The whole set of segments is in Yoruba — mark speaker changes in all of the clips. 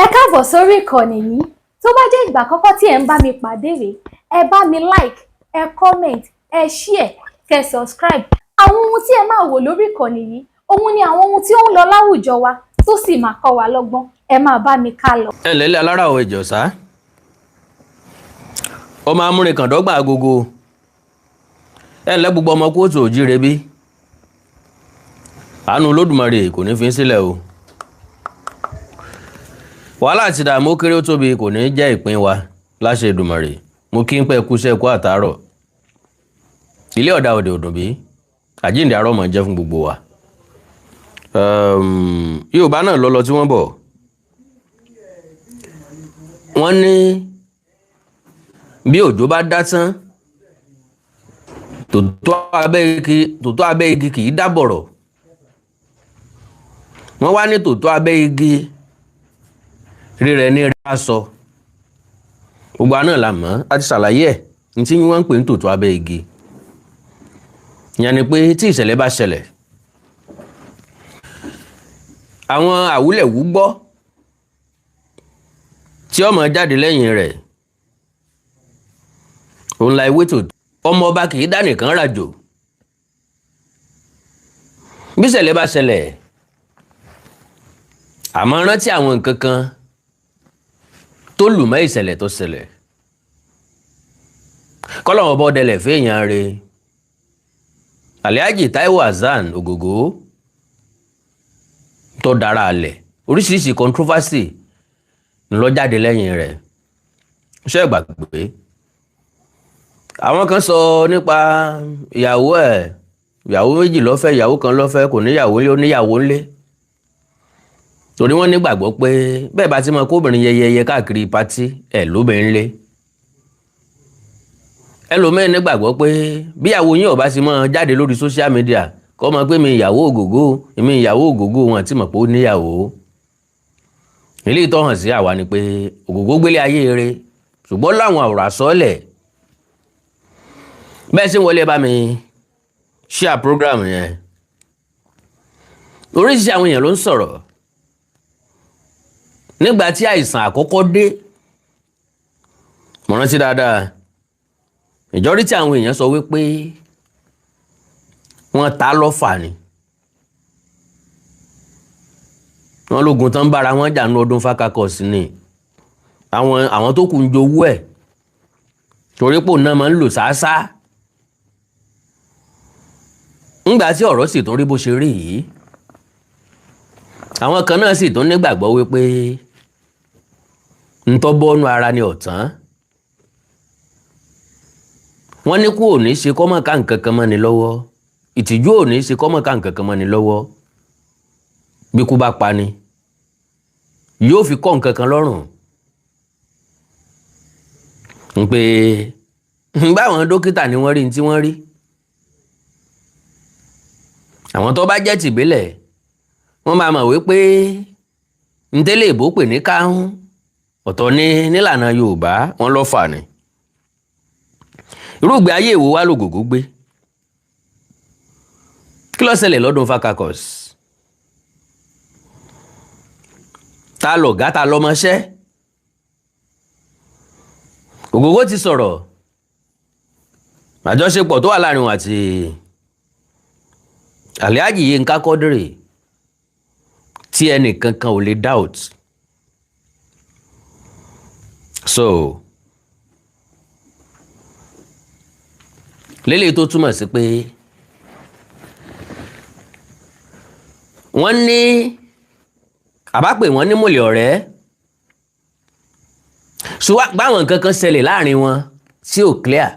Speaker 1: Ẹ káàbọ̀ sórí ìkànnì yìí. Tó bá jẹ́ ìgbà àkọ́kọ́ tí ẹ ń bá mi pàdé rèé, ẹ bá mi like, ẹ comment, ẹ share, kẹ́ subscribe. Àwọn ohun tí ẹ máa wò lórí ìkànnì yìí, ohun ni àwọn ohun tí ó ń lọ láwùjọ wa tó sì máa kọ́ wa lọ́gbọ́n. Ẹ máa bá mi ká lọ.
Speaker 2: Ẹ lẹ́lẹ́ alára ọ̀ ìjọ̀sá. Ọmọ amúrin kàndọ́gba agogo. Ẹ ǹlẹ́ gbogbo ọmọ kóòtù òjíire bí. Àánú Olódùmarè kò ní fi sílẹ̀ o. Wàhálà àti ìdààmú kéré ó tóbi kò ní jẹ́ ìpín wa láṣẹ Èdùmàrè. Mo kí ń pẹ́ kúṣẹ́ kú àtàárọ̀. Ilé ọ̀dà òde òdùn bí. Àjíǹde àárọ̀ mọ̀ jẹ́ fún gbogbo wa. Yorùbá náà lọ́lọ́ tí wọ́n bọ̀. Wọ́n ní bí òjò bá dá tán tòótọ́ abẹ́ igi kì í dábọ̀rọ̀. Wọ́n wá ní tòótọ́ abẹ́ igi rírẹ̀ ní rí aṣọ. Gbogbo àná la mọ̀ á ti ṣàlàyé ẹ̀ ní tí wọ́n ń pè ní tòótọ́ abẹ́ igi. Ìyẹn ni pé tí ìṣẹ̀lẹ̀ bá ṣẹlẹ̀, àwọn àwúlẹ̀wú gbọ́ tí ọmọ jáde lẹ́yìn rẹ̀ òun la ewé tòótọ́. Ọmọ ọba kì í dá nìkan ràjò. Bí ìṣẹ̀lẹ̀ bá ṣẹlẹ̀, àmọ́ rántí àwọn nǹkan kan tó lù mọ́ ìṣẹ̀lẹ̀ tó ṣẹlẹ̀. Kọ́lọ́wọ́ bọ́ dẹlẹ̀ fẹ́yàn rẹ̀. Alhaji Taiwo Ogogo tó dára alẹ̀. Oríṣiríṣi controversy ló jáde lẹ́yìn rẹ̀. Ṣé ẹ gbàgbé? Àwọn kan sọ nípa ìyàwó ẹ̀. Ìyàwó méjì ló fẹ́, ìyàwó kan ló fẹ́, kò níyàwó ńlé, ó níyàwó ńlé. Torí wọ́n nígbàgbọ́ pé bẹ́ẹ̀ bá ti mọ kóbìnrin yẹyẹyẹ káàkiri pátí ẹ̀ lóbìnrin lé. Ẹlòmíràn nígbàgbọ́ pé bí ìyàwó yín ò bá ti mọ jáde lórí social media kọ́ mọ pé mi ìyàwó Ògògó, èmi ìyàwó Ògògó, wọn ti mọ̀ pé ó níyàwó. Ilé ìtọ́ hàn sí àwa ni pé Ògògó gbélé ayé rẹ̀ ṣùgbọ́n láwọn àwòrán àsọ́ọ̀lẹ̀. Bẹ́ẹ̀ sì ń wọlé bá mi share program yẹn. Oríṣiríṣi àwọn èèyàn ló ń sọ̀rọ̀. Nígbà tí àìsàn àkọ́kọ́ dé, mo rántí dáadáa, ìjọ́rí tí àwọn èèyàn sọ wípé wọ́n ta lọ́fà ni. Wọ́n lógun tán bára wọn jà ní ọdún fákakọ̀sí ni. Àwọn tó kù ń jowú ẹ̀ torí pò náà máa ń lò sáásá. Ńgbà tí ọ̀rọ̀ sì tún rí bó ṣe rí yìí, àwọn kan náà sì tún nígbàgbọ́ wípé ntọ́ bọ́nú ara ni ọ̀tán. Wọ́n ní kú ò ní ṣe kọ́mọ̀ ká nǹkan kan mọ́ni lọ́wọ́, ìtìjú ò ní ṣe kọ́mọ̀ ká nǹkan kan mọ́ni lọ́wọ́. Bí kú bá pa ni yóò fi kọ́ nǹkan kan lọ́rùn. Ń pé báwọn dókítà ni wọ́n rí ní tí wọ́n rí. Àwọn tó bá jẹ́ tìbílẹ̀ wọ́n máa mọ̀ wípé ntẹ́lẹ̀ ìbò pè ní káhún ọ̀tọ̀ ní nílànà Yorùbá wọ́n lọ́ fà ní. Irúgbìn ayé ìwò wá lògògó gbé. Kí ló ṣẹlẹ̀ lọ́dún fakakọ̀s? Ta lọ̀gá ta lọ́mọṣẹ́? Ògògó ti sọ̀rọ̀. Àjọṣepọ̀ tó wà láàrin wọn àti Alhaji Yínká Quadri tí ẹnìkan kan ò lè doubt. So lélẹ̀ tó túmọ̀ sí pé wọ́n ní àbápè wọ́n ní mọ̀lẹ́ ọ̀rẹ́. Ṣùgbọ́n báwọn nǹkan kan ṣẹlẹ̀ láàrin wọn tí ò clear.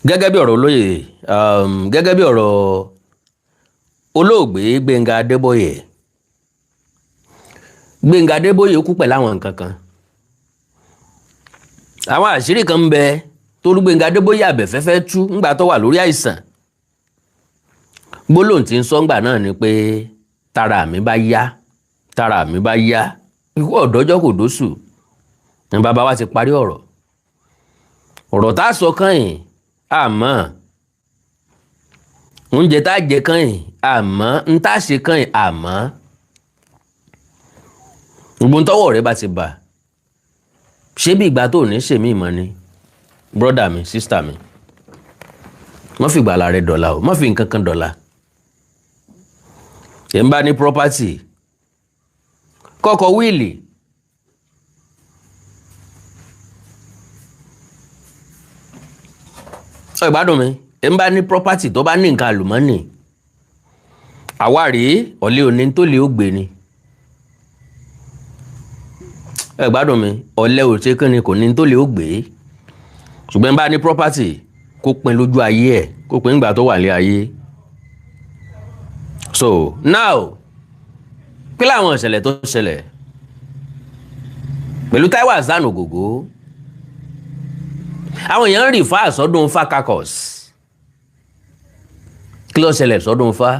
Speaker 2: Gẹ́gẹ́ bí ọ̀rọ̀ olóyè gẹ́gẹ́ bí ọ̀rọ̀ olóògbé Gbénga Adébóyè. Gbénga Adébóyè kú pẹ̀lú àwọn nǹkan kan. Àwọn àṣírí kan ń bẹ tó rú Gbénga Adébóyè àbẹ̀fẹ́fẹ́ tú ńgbà tó wà lórí àìsàn. Gbólóhùn tí ń sọ ńgbà náà ni pé tára mi bá yá ikú ọ̀dọ́jọ́ kò dóṣù. Ní bàbá wa ti parí ọ̀rọ̀ tá a sọ kàn yìí àmọ́ oúnjẹ tá jẹ kàn yìí àmọ́ ń tá ṣe kàn yìí àmọ́ gbogbo tọ́wọ́ rẹ bá ti bà ṣé bí ìgbà tó ní ṣèmí ìmọ̀ ni brother mi sister mi má fi ìgbàlà rẹ dọ̀la o má fi nǹkan kan dọ̀la ẹ̀ ń bá ní property kọ́kọ́ wíìlì ìgbádùn mi ẹ̀ ń bá ní property tó bá ní nǹkan àlùmọ́nì àwárí ọ̀lẹ́ òní tó lè ó gbé ni ìgbádùn mi ọ̀lẹ́ òṣè kan ni kò ní tó lè ó gbé ṣùgbọ́n bá ní property kó pin lójú ayé ẹ̀ kó pin nígbà tó wà ní ayé so now kí láwọn ìṣẹ̀lẹ̀ tó ṣẹlẹ̀ pẹ̀lú Taiwo Hassan Ogogo àwọn èèyàn rí fa sọ́dún fa kakos kí ló ṣẹlẹ̀ sọ́dún fa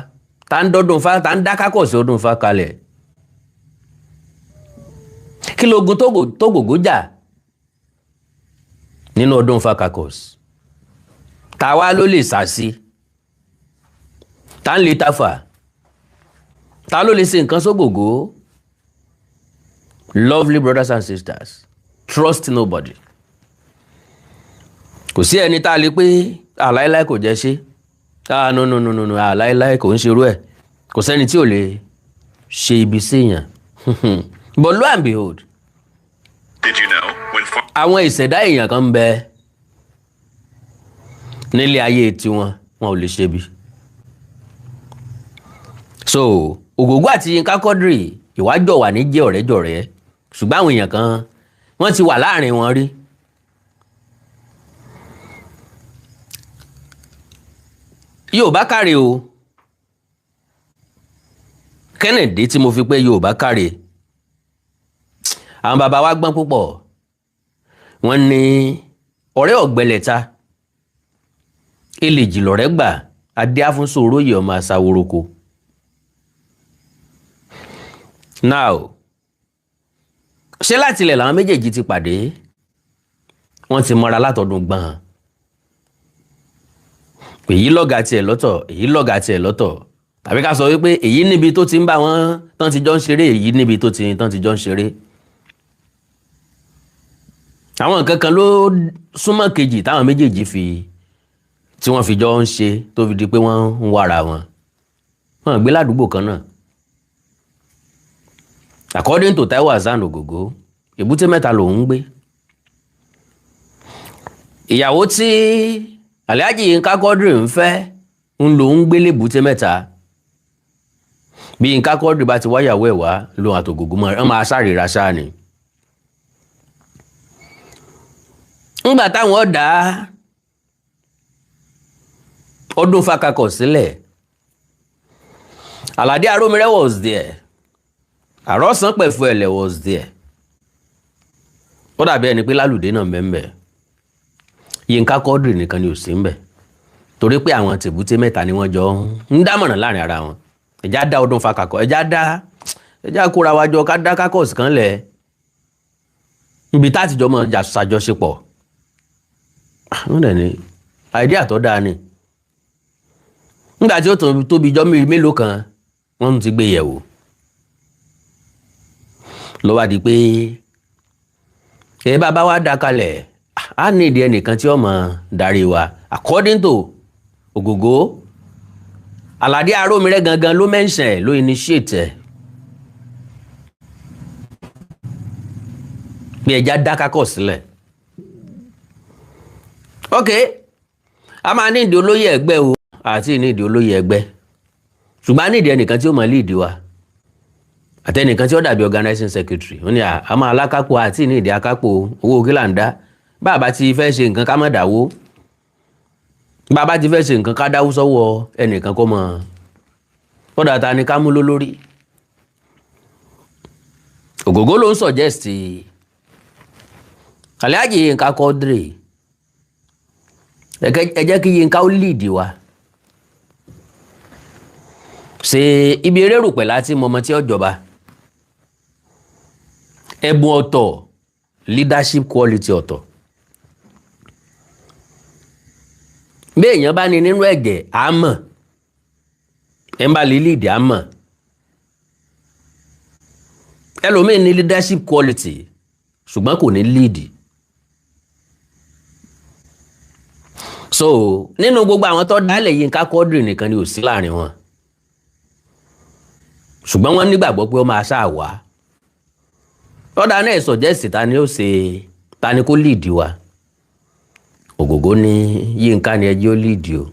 Speaker 2: tá ń dọ́dún fa tá ń dá kakos sọ́dún fa kalẹ̀ kí lógun tó gògó jà nínú ọdún fa kakos tàwa ló lè sàsí tá ń lè tafa ta ló lè ṣe nǹkan sógògó lovely brothers and sisters trust nobody kò sí ẹni tá a lè pé àláíláí kò jẹ́ ṣe no àláíláí kò ń ṣerú ẹ̀ kò sẹ́ni tí ò lè ṣe ibi séèyàn but lo and behold àwọn ìṣẹ̀dá èèyàn kan ń bẹ nílé ayé tiwọn wọn ò lè ṣe bí so Ogogo àti Yinka Quadri ìwájọ wà ní jẹ́ ọ̀rẹ́jọ̀rẹ́ ṣùgbọ́n àwọn èèyàn kan wọ́n ti wà láàrin wọn rí Yorùbá káre o Kennedy tí mo fi pé Yorùbá káre àwọn bàbá wa gbọ́n púpọ̀ wọ́n ní ọ̀rẹ́ ọ̀gbẹ́lẹ̀ta eléjì lọ̀rẹ́ gbà adé afúnṣòróyè ọmọ àṣàwòroko now ṣé láti ilẹ̀ làwọn méjèèjì ti pàdé wọ́n ti mọ́ra látọdún gbọ̀n èyí lọ́gà tiẹ̀ lọ́tọ̀ èyí lọ́gà tiẹ̀ lọ́tọ̀ tàbí ká sọ wípé èyí níbi tó ti ń bá wọn tán ti jọ ń ṣeré èyí níbi tó ti tán ti jọ ń ṣeré àwọn nǹkan kan ló súnmọ́ kejì táwọn méjèèjì tí wọ́n fi jọ ń ṣe tó fi di pé wọ́n ń wára wọn gbé ládùúgbò kan náà according to Taiwo Hassan Ogogo Èbúté Mẹ́ta lòun ń gbé ìyàwó tí Alhaji Yinka Quadri ń fẹ́ ń lòun gbé l'Èbúté Mẹ́ta bí Yinka Quadri bá ti wáyàwó ẹ̀ wá lòun àtògògó mọ́ ẹ máa sáré sáà ni ńgbà táwọn ọ̀dà ọdún fakakọ̀ sílẹ̀ Aládé Arómiré was there Àrọ́sán Pẹ̀fọ́ Ẹ̀lẹ̀ was there ó dàbí ẹni pé Lálùdé náà mẹ́mbẹ́ Yinka Quadri nìkan ni ò sí mbẹ̀ torí pé àwọn tèbúté mẹ́ta ni wọ́n jọ ń dámọ̀ràn láàrin ara wọn ẹjá dá ọdún fakakọ̀ ẹjá kóra wájọ ká dá kakọ̀s kan lẹ̀ ibi tátijọ́ mọ̀ ṣàjọṣepọ̀ wọ́n dẹ̀ ní àìdíà tó dáa ni nígbà tí ó tóbi jọ́ mélòó kan wọ́n ti gbé yẹ̀wò ló wá di pé ẹ bá wá dá kalẹ̀ á ní ìdí ẹnìkan tí ó máa darí wa according to Ogogo Aládé Arómiré gangan ló mention ẹ̀ ló initiate ẹ̀ pé ẹja dá kakọ̀ sílẹ̀ ok a máa ní ìdí olóyè ẹgbẹ́ o àti ní ìdí olóyè ẹgbẹ́ ṣùgbọ́n a ní ìdí ẹnìkan tí ó máa lead wa àtẹnìkan tí ó dàbí organizing secretary ó ní a máa alákápò àti ní ìdí akápò owó kílà ń dá bàbá ti fẹ́ ṣe nǹkan ká má dáwó bàbá ti fẹ́ ṣe nǹkan ká dáwó sọ́wọ́ ẹnìkan kó mọ̀ ó dàtà ni ká mú lólórí Ogogo ló ń suggest Alhaji Yinka Quadri ẹ jẹ́ kí Yinka ó lead wa ṣe ibi eré rùpẹ̀ láti mọmọ tí ó jọba ẹ̀bùn ọ̀tọ̀ leadership quality ọ̀tọ̀ bí èèyàn bá ní nínú ẹ̀jẹ̀ àmọ́ ẹ̀ ń bá lè lead á mọ̀. Ẹlòmíì ní leadership quality ṣùgbọ́n kò ní lead. So nínú gbogbo àwọn tó dálẹ̀ Yínká Quadri nìkan ni ò sí láàrin wọn, ṣùgbọ́n wọ́n nígbàgbọ́ pé ó máa ṣáà wá. Ọ̀dà náà suggest ta ni ó ṣe, ta ni kó lead wa. Ogogo ní Yínká ni ẹjẹ́ ó lead o.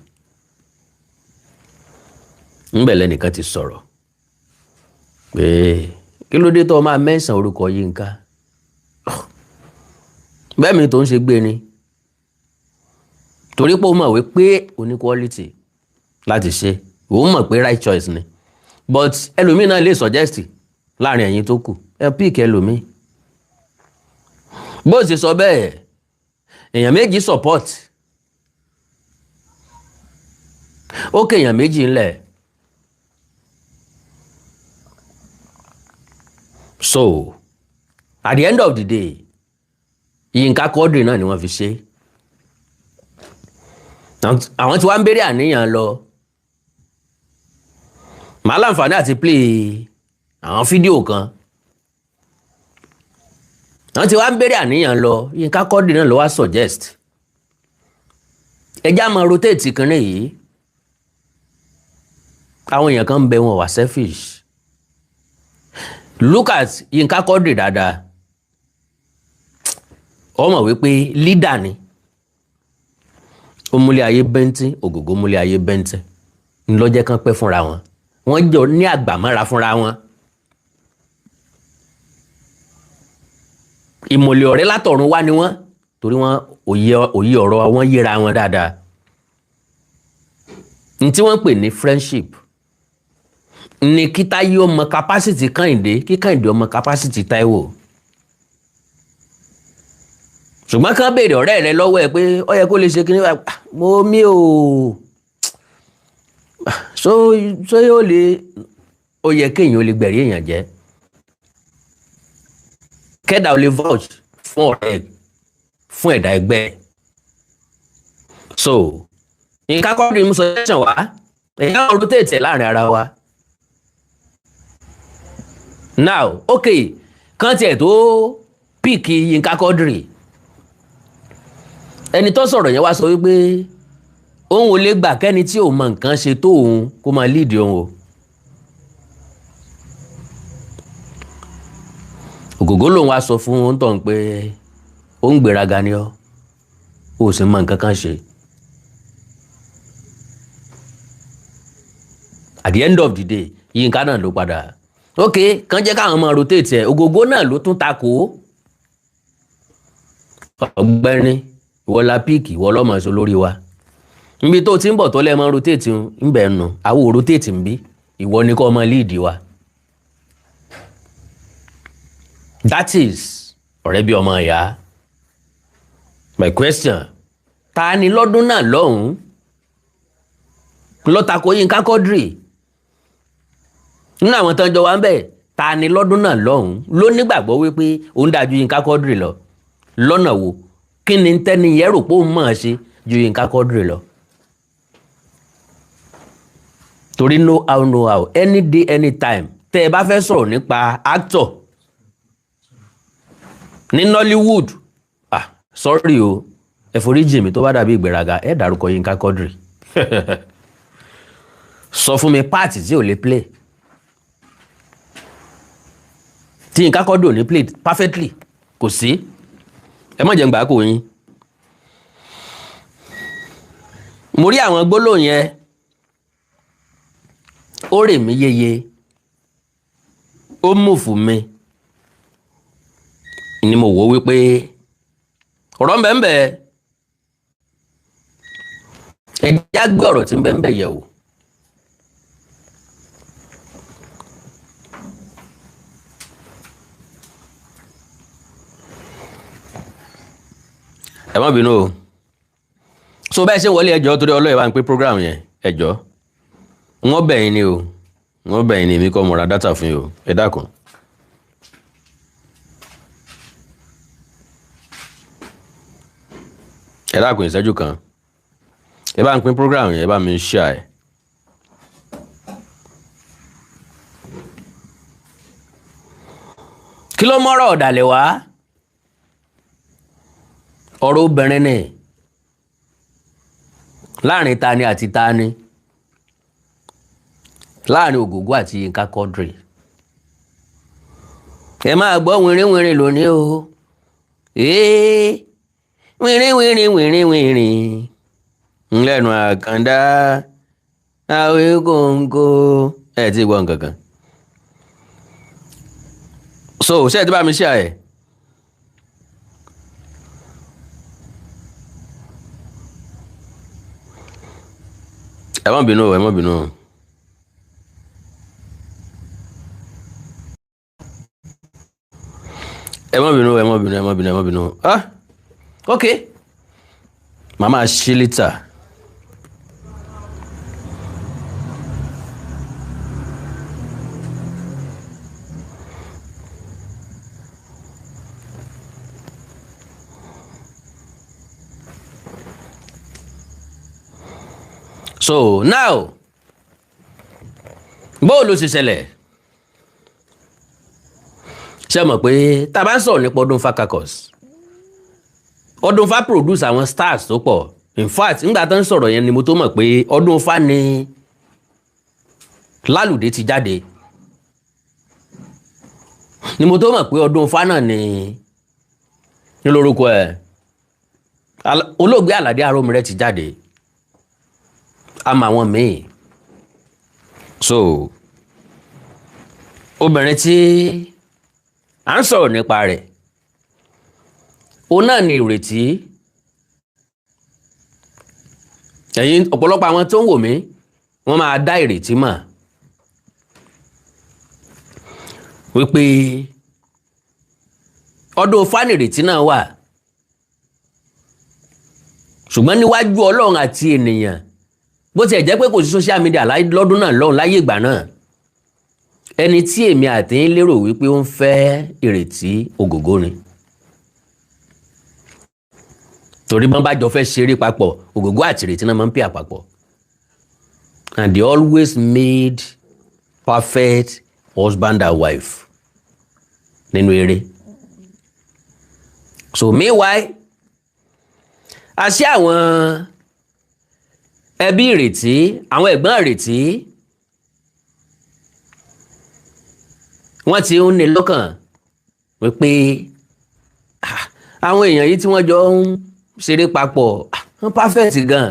Speaker 2: Ńbẹ̀lẹ̀ nìkan ti sọ̀rọ̀ pé kí ló dé tó máa mention orúkọ Yínká. Bẹ́ẹ̀ mi tó ń ṣe gbé ni, torí pé ó mọ̀ wípé ó ní quality láti ṣe, òun mọ̀ pé right choice ni, but ẹlòmíì náà lè suggest láàrin ẹ̀yin tó kù, ẹ pick ẹlòmíì. Bó ṣe sọ bẹ́ẹ̀, èèyàn méjì support, ó kéèyàn méjì ńlẹ̀. So at the end of the day, Yínká Quadri náà ni wọ́n fi ṣe. Àwọn tí wá ń béèrè àníyàn lọ, màá láǹfààní àti play àwọn fídíò kan. Àwọn tí wá ń béèrè àníyàn lọ, Yínká Quadri náà ló wá suggest ẹjá máa rotate kan yìí. Àwọn èèyàn kan ń bẹ wọn wà selfish. Look at Yínká Quadri dáadáa, ó mọ̀ wípé leader ni. Ó múlé ayé bẹ́ntí, Ogogo múlé ayé bẹ́ntí, ńlọ́jẹ́ kan pẹ́ fúnra wọn, wọ́n jọ ní àgbàmọ́ra fúnra wọn. Ìmọ̀lẹ̀ ọ̀rẹ́ látọ̀run wá ni wọ́n, torí wọ́n òye ọ̀rọ̀ wọn yíra wọn dáadáa. Ní tí wọ́n pè ní friendship ni kí Táyé ọmọ capacity Kẹ́hìndé, kí Kẹ́hìndé ọmọ capacity Taiwo. Ṣùgbọ́n kán béèrè ọ̀rẹ́ rẹ lọ́wọ́ ẹ pé ó yẹ kó lè ṣe kíní, mo mí o, so yóò lè, ó yẹ kéèyàn ó lè gbẹ̀rí èèyàn jẹ́. Kẹ́dà ó lè vouch fún ọ̀rẹ́, fún ẹ̀dá ẹgbẹ́. So Yínká Quadri mú suggestion wá, èèyàn ọ̀rọ̀ tètè láàrin ara wa. Now okay, kán tiẹ̀ tó pick Yínká Quadri, ẹni tó sọ̀rọ̀ yẹn wá sọ wípé òun ò lè gbà kẹ́ni tí ò mọ nǹkan ṣe tó òun kó máa lead òun o. Ogogo lòun wá sọ fún òun tán pé ó ń gbéraga ni ọ́, ó sì mọ nǹkan kan ṣe. At the end of the day, Yínká náà ló padà ok kàn jẹ́ káwọn máa rotate ẹ̀. Ogogo náà ló tún takò. Ọ̀gbẹ́ni ìwọ la píìkì, ìwọ lọ́mọ ẹ̀sọ́ lórí wa. Níbi tó ti ń bọ̀ tó lẹ́ máa rotate ń bẹ̀ nù, àwọn ò rotate ń bí, ìwọ ni kó máa lead wa. That is ọ̀rẹ́ bí ọmọ ìyá. My question, ta ni lọ́dún náà lọ́hùn-ún ló takò Yínká Quadri? Nínú àwọn tán jọ wá ń bẹ̀, ta ni lọ́dún náà lọ́hùn-ún ló nígbàgbọ́ wípé òun dájú Yínká Quadri lọ? Lọ́nà wo? Kí ni tẹ́ni yẹn rò pé òun máa ṣe ju Yínká Quadri lọ? Torí no how any day anytime tẹ́ ẹ bá fẹ́ sọ̀rọ̀ nípa actor ní Nollywood, sorry o, ẹ foríjì mi tó bá dàbí ìgbéraga, ẹ dárúkọ Yínká Quadri. Sọ fún mi páàtì tí ò lè play, tí Yínká Quadri ò ní play perfectly, kò sí. Ẹ má jẹ́ ń gbà kó yín. Mo rí àwọn gbólóhùn yẹn, ó rè mí yeye, ó mú fún mi, ni mo wò wípé ọ̀rọ̀ ń bẹ ń bẹ, ẹ já gbé ọ̀rọ̀ tí ń bẹ ń bẹ yẹ̀ wò. Ẹ má bínú o. So bẹ́ẹ̀ ṣe wọlé ẹjọ́ torí ọlọ́ọ̀ bá ń pín program yẹn ẹjọ́. Wọ́n bẹ̀ yín ni o. Wọ́n bẹ̀ yín ni, èmi kọ́ mo ra dátà fún yín o. Ẹ dákun. Ẹ dákun ìṣẹ́jú kan. Ẹ bá ń pín program yẹn, ẹ bá mi share ẹ̀. kí ló mọ́rọ̀ ọ̀dàlẹ̀ wá ọ̀rọ̀ obìnrin ni láàrin tani àti tani láàrin Ògògó àti Yínká Quadri ẹ máa gbọ́ wìnrìnwìnrìn lónìí o wìnrìnwìnrìn ńlẹ́nu àkàndá àwé kòǹkò ẹ̀ tí gbọ́ nǹkan kan so ṣé ẹ ti bá mi ṣe àyẹ̀ ẹ má bínú ẹ má bínú ẹ má bínú ẹ má bínú ẹ má bínú ẹ má bínú ah ok màmá ṣe lítà. So now bó ló ṣe ṣẹlẹ̀ ṣe mọ̀ pé tá a bá ń sọ̀rọ̀ nípa ọdún Ifá caucus ọdún Ifá produce àwọn stars tó pọ̀ in fact nígbà tó ń sọ̀rọ̀ yẹn ni mo tó mọ̀ pé ọdún Ifá ni Lálùdé ti jáde ni mo tó mọ̀ pé ọdún Ifá náà ni lórúkọ ẹ̀ olóògbé Àlàdé Arómiré ti jáde àmọ́ àwọn míì so obìnrin tí à ń sọ̀rọ̀ nípa rẹ̀ òun náà ni Ìrètí ẹ̀yin ọ̀pọ̀lọpọ̀ àwọn tó ń wò mí wọ́n máa dá Ìrètí mọ̀ wípé ọdún Ifá ni Ìrètí náà wà ṣùgbọ́n níwájú Ọlọ́run àti ènìyàn bó tiẹ̀ jẹ́ pé kò sí social media lọ́dún náà lọ́hùn láyé ìgbà náà ẹni tí èmi àti ń lérò wípé ó ń fẹ́ Ìrètí Ògògó ni torí bọ́n bá jọ fẹ́ ṣeré papọ̀ Ògògó àti Ìrètí náà máa ń pè àpapọ̀ and they always made perfect husband and wife nínú eré so meanwhile àṣé àwọn ẹbí Ìrètí àwọn ẹ̀gbọ́n Ìrètí wọ́n ti ń ní lọ́kàn wípé àwọn èèyàn yìí tí wọ́n jọ ń ṣeré papọ̀ wọ́n perfect gan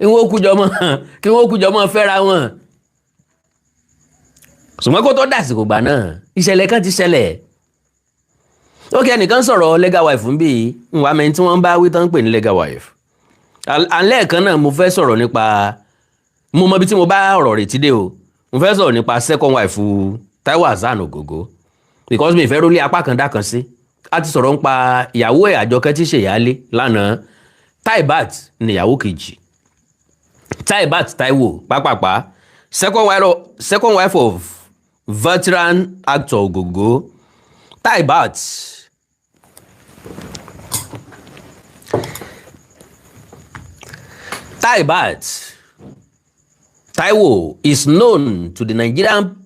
Speaker 2: kí wọ́n kújọ mọ́ fẹ́ra wọn ṣùgbọ́n kó tó dàsìkò gbà náà ìṣẹ̀lẹ̀ kan ti ṣẹlẹ̀ ó kí ẹnìkan sọ̀rọ̀ legal wife ń bí ìwà mẹ́rin tí wọ́n bá wí tán ń pè ní legal wife lẹ́ẹ̀kan náà mo fẹ́ sọ̀rọ̀ nípa mo mọ bí tí mo bá ọ̀rọ̀ Ìrètí dé o mo fẹ́ sọ̀rọ̀ nípa second wife Taiwo Ògògó because mi ìfẹ́ rólé apá kan dá kan sí a ti sọ̀rọ̀ nípa ìyàwó ẹ̀ Àjọkẹ́ tí ṣèyálé lánàá Taibat ni ìyàwó kejì Taibat Taiwo pápápá second wife of veteran actor Ògògó Taibat Taiwo is known to the Nigerian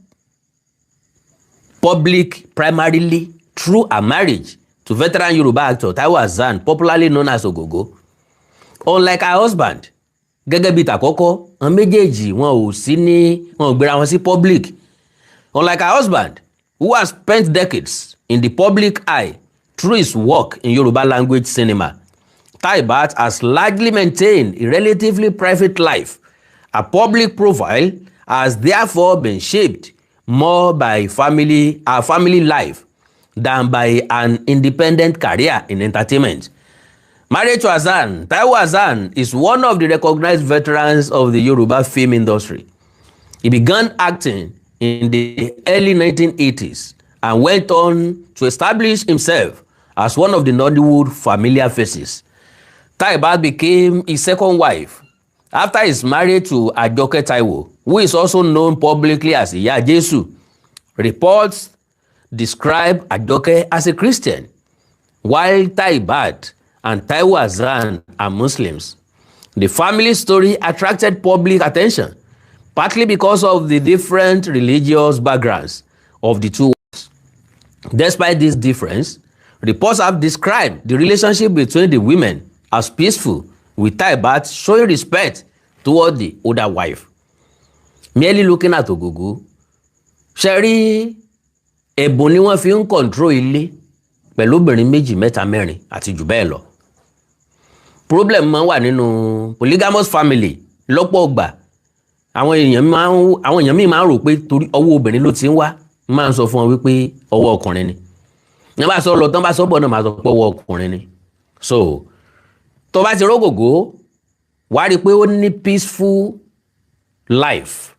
Speaker 2: public primarily through a marriage to veteran Yoruba actor Taiwo Hassan, popularly known as Ogogo. Unlike her husband, gẹ́gẹ́ bí tàkọ́kọ́, àwọn méjèèjì wọn ò gbéra wọn sí public. Unlike her husband, who has spent decades in the public eye through his work in Yoruba language cinema, Taibat has largely maintained a relatively private life. Her public profile has therefore been shaped more by her family life than by an independent career in entertainment. Married to Hassan, Taiwo Hassan is one of the recognized veterans of the Yoruba film industry. He began acting in the early 1980s and went on to establish himself as one of the Nollywood familiar faces. Taibat became his second wife after his marriage to Àjọkẹ́ Taiwo, who is also known publicly as Ìyá Jésù. Reports describe Àjọkẹ́ as a Christian, while Taibat and Taiwo Hassan are Muslims. The family story attracted public attention, partly because of the different religious backgrounds of the two wives. Despite this difference, reports have described the relationship between the women as peaceful, with Taibat showing respect toward the older wife. Merely looking at Ogogo, ṣe rí ẹ̀bùn ni wọ́n fi ń control ilé pẹ̀lú obìnrin méjì mẹ́ta mẹ́rin àti jù bẹ́ẹ̀ lọ. Problem máa ń wà nínú polygamous family lọ́pọ̀ ọgbà. Àwọn èèyàn míì máa ń rò pé torí ọwọ́ obìnrin ló ti ń wá, máa ń sọ fún wọn wípé ọwọ́ ọkùnrin ni. Ní bá sọ lọ tán bá sọ bọ̀ náà máa sọ pé ọwọ́ ọkùnrin ni. So tó bá ti rógògó wá rí i pé ó ní peaceful life.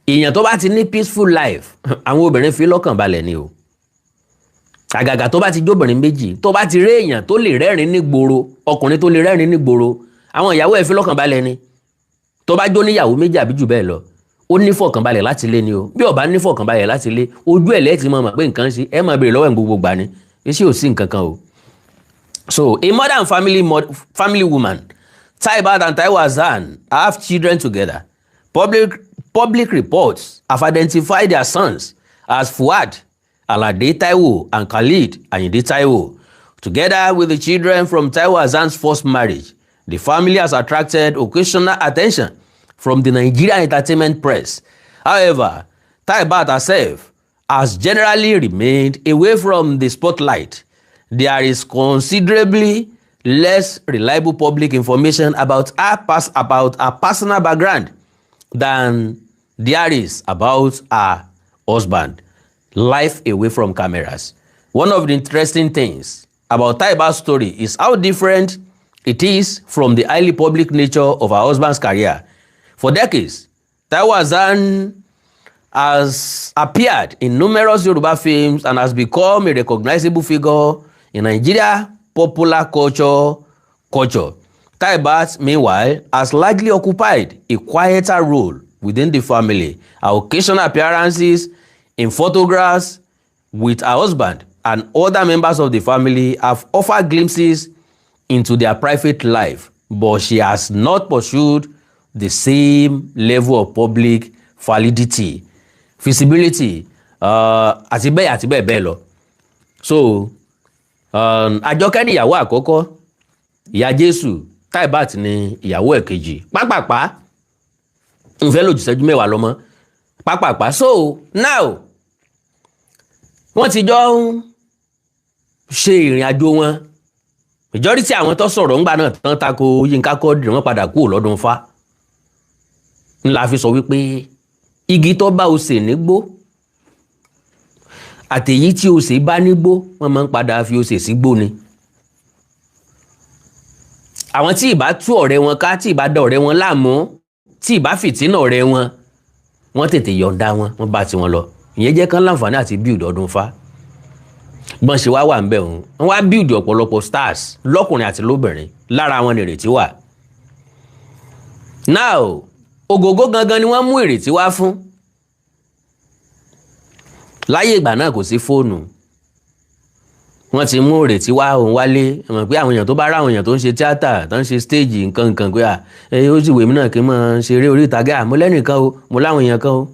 Speaker 2: Èèyàn tó bá ti ní peaceful life, àwọn obìnrin fi lọ́kàn balẹ̀ ni o. Àgàgà tó bá ti jóbìnrin méjì, tó bá ti rí èèyàn tó lè rẹ́rìn ní gboro, ọkùnrin tó lè rẹ́rìn ní gboro, àwọn ìyàwó ẹ̀ fi lọ́kàn balẹ̀ ni. Tó bá jó níyàwó méjì àbí jù bẹ́ẹ̀ lọ, ó ní fọ̀kànbalẹ̀ láti lé ni o. Bí ó bá ní fọ̀kànbalẹ̀ láti lé, ojú ẹ̀ lẹ́ẹ̀tì mọ̀ pé nǹkan ṣe, ẹ máa béèrè lọ́wọ́ ẹ̀ gbogbo gbà ni. Iṣẹ́ ò sí nǹkan kan o. So a mother and family woman, Taibat and Taiwo have children together. Public reports have identified their sons as Fuad, Alade Taiwo, and Khalid Ayinde Taiwo. Together with the children from Taiwo Hassan's first marriage, the family has attracted occasional attention from the Nigerian entertainment press. However, Taibat herself has generally remained away from the spotlight. There is considerably less reliable public information about her personal background than there is about her husband. Life away from cameras. One of the interesting things about Taibat's story is how different it is from the highly public nature of her husband's career. For decades, Taiwo Hassan has appeared in numerous Yoruba films and has become a recognizable figure in Nigeria popular culture. Taibat, meanwhile, has largely occupied a quieter role within the family. Her occasional appearances in photographs with her husband and other members of the family have offered glimpses into their private life, but she has not pursued the same level of public validity, visibility, àti bẹ́ẹ̀ lọ. So, Àjọkẹ́ ni ìyàwó àkọ́kọ́, ìyá Jésù, Taibat ni ìyàwó ẹ̀kejì. Pápápá, n fẹ́ lò jù ìṣẹ́jú mẹ́wàá lọ mọ́. Pápápá. So, now, wọ́n ti jọ ń ṣe ìrìn àjò wọn. Majority àwọn tó sọ̀rọ̀ ńgbà náà tán tako Yínká Quadri wọ́n padà kúrò lọ́dún Fá. Ńlá fi sọ wípé igi tó bá osè nígbó àtèyí tí osè bá nígbó wọ́n máa ń padà fi osè sígbó ni. Àwọn tí ìbá tú ọ̀rẹ́ wọn ká, tí ìbá dá ọ̀rẹ́ wọn láàmú, tí ìbá fìtínà ọ̀rẹ́ wọn, wọ́n tètè yọ̀ǹda wọn, wọ́n bá tiwọn lọ. Ìyẹn jẹ́ kán láǹfààní àti build ọdún Fá. Bọ́n ṣe wá wà ń bẹ̀ òun, wọ́n wá build ọ̀pọ̀lọpọ̀ stars lọ́kùnrin àti lóbìnrin, lára wọn ni ìrètí wà. Now, Ogogo gangan ni wọ́n mú ìrètí wá fún. Láyé ìgbà náà kò sí fóònù. Wọ́n ti mú ìrètí wá òun wálé. Mọ̀ pé àwọn èèyàn tó bá rá àwọn èèyàn tó ń ṣe tíátà, tó ń ṣe stage nǹkan pé ó sì wèmí náà kí n máa ṣeré orí ìtàgé, mo lẹ́nìkan o, mo láwọn èèyàn kan o.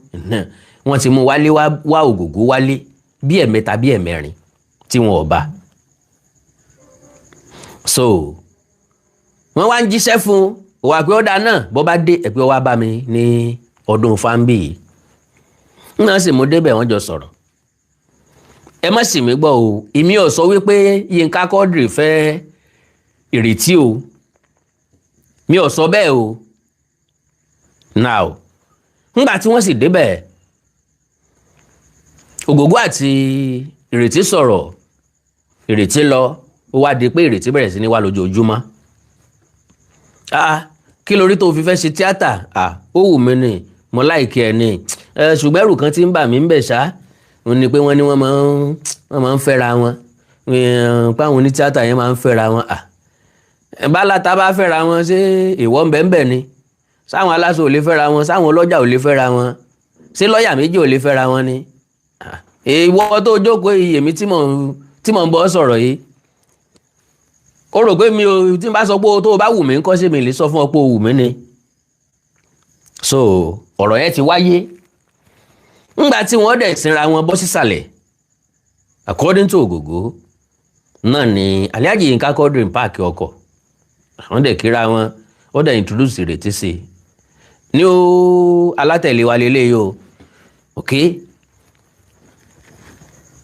Speaker 2: Wọ́n ti mú wálé wá Ogogo wálé bí ẹ̀mẹ́ta bí ẹ̀mẹ́rin tí wọn ò bá. So, wọ́n wá ń jíṣẹ́ fún wà pé ọ̀dà náà bọ́ bá dé ẹ̀pẹ́ wá bá mi ní ọdún fáńbì yìí. Náà sì mú débẹ̀ wọ́n jọ sọ̀rọ̀. Ẹ má sì mí gbọ́ o, èmi ò sọ wípé Yínká Quadri fẹ́ ìrètí o. Mi ò sọ bẹ́ẹ̀ o. Now, ńgbà tí wọ́n sì débẹ̀, Ogogo àti ìrètí sọ̀rọ̀, ìrètí lọ, ó wá di pé ìrètí bẹ̀rẹ̀ sí ní wá lójoojúmọ́. Kí lórí tó fi fẹ́ ṣe tíátà? Ó wù mí ni, mo láìkí ẹ ni. Ṣùgbọ́n ẹrù kan tí ń bà mí ń bẹ̀ ṣá, ó ní pé wọ́n ní wọ́n máa ń fẹ́ra wọn. Páwọn oní tíátà yẹn máa ń fẹ́ra wọn. Bálátà bá fẹ́ra wọn ṣé ìwọ ń bẹ̀ ni? Sáwọn aláṣọ ò lè fẹ́ra wọn, sáwọn ọlọ́jà ò lè fẹ́ra wọn. Ṣé lọ́ọ̀yà méjì ò lè fẹ́ra wọn ni? Ìwọ tó jókòó iyèmí tí mò ń bọ́ sọ̀rọ̀ yìí. Ó rò pé mi ò tí n bá sọ pé tó o bá wù mí ń kọ́ sí mi lè sọ fún ọ pé o wù mí ni. So, ọ̀rọ̀ yẹn ti wáyé. Ńgbà tí wọ́n dẹ̀ sinra wọn bọ́ sísàlẹ̀, according to Ogogo náà ni Alhaji Yinka Quadri park ọkọ̀ wọ́n dẹ̀ kíra wọn wọ́n dẹ̀ introduce ìrètí sí ní ó alátẹ̀lé wa lélẹ́yìí o ok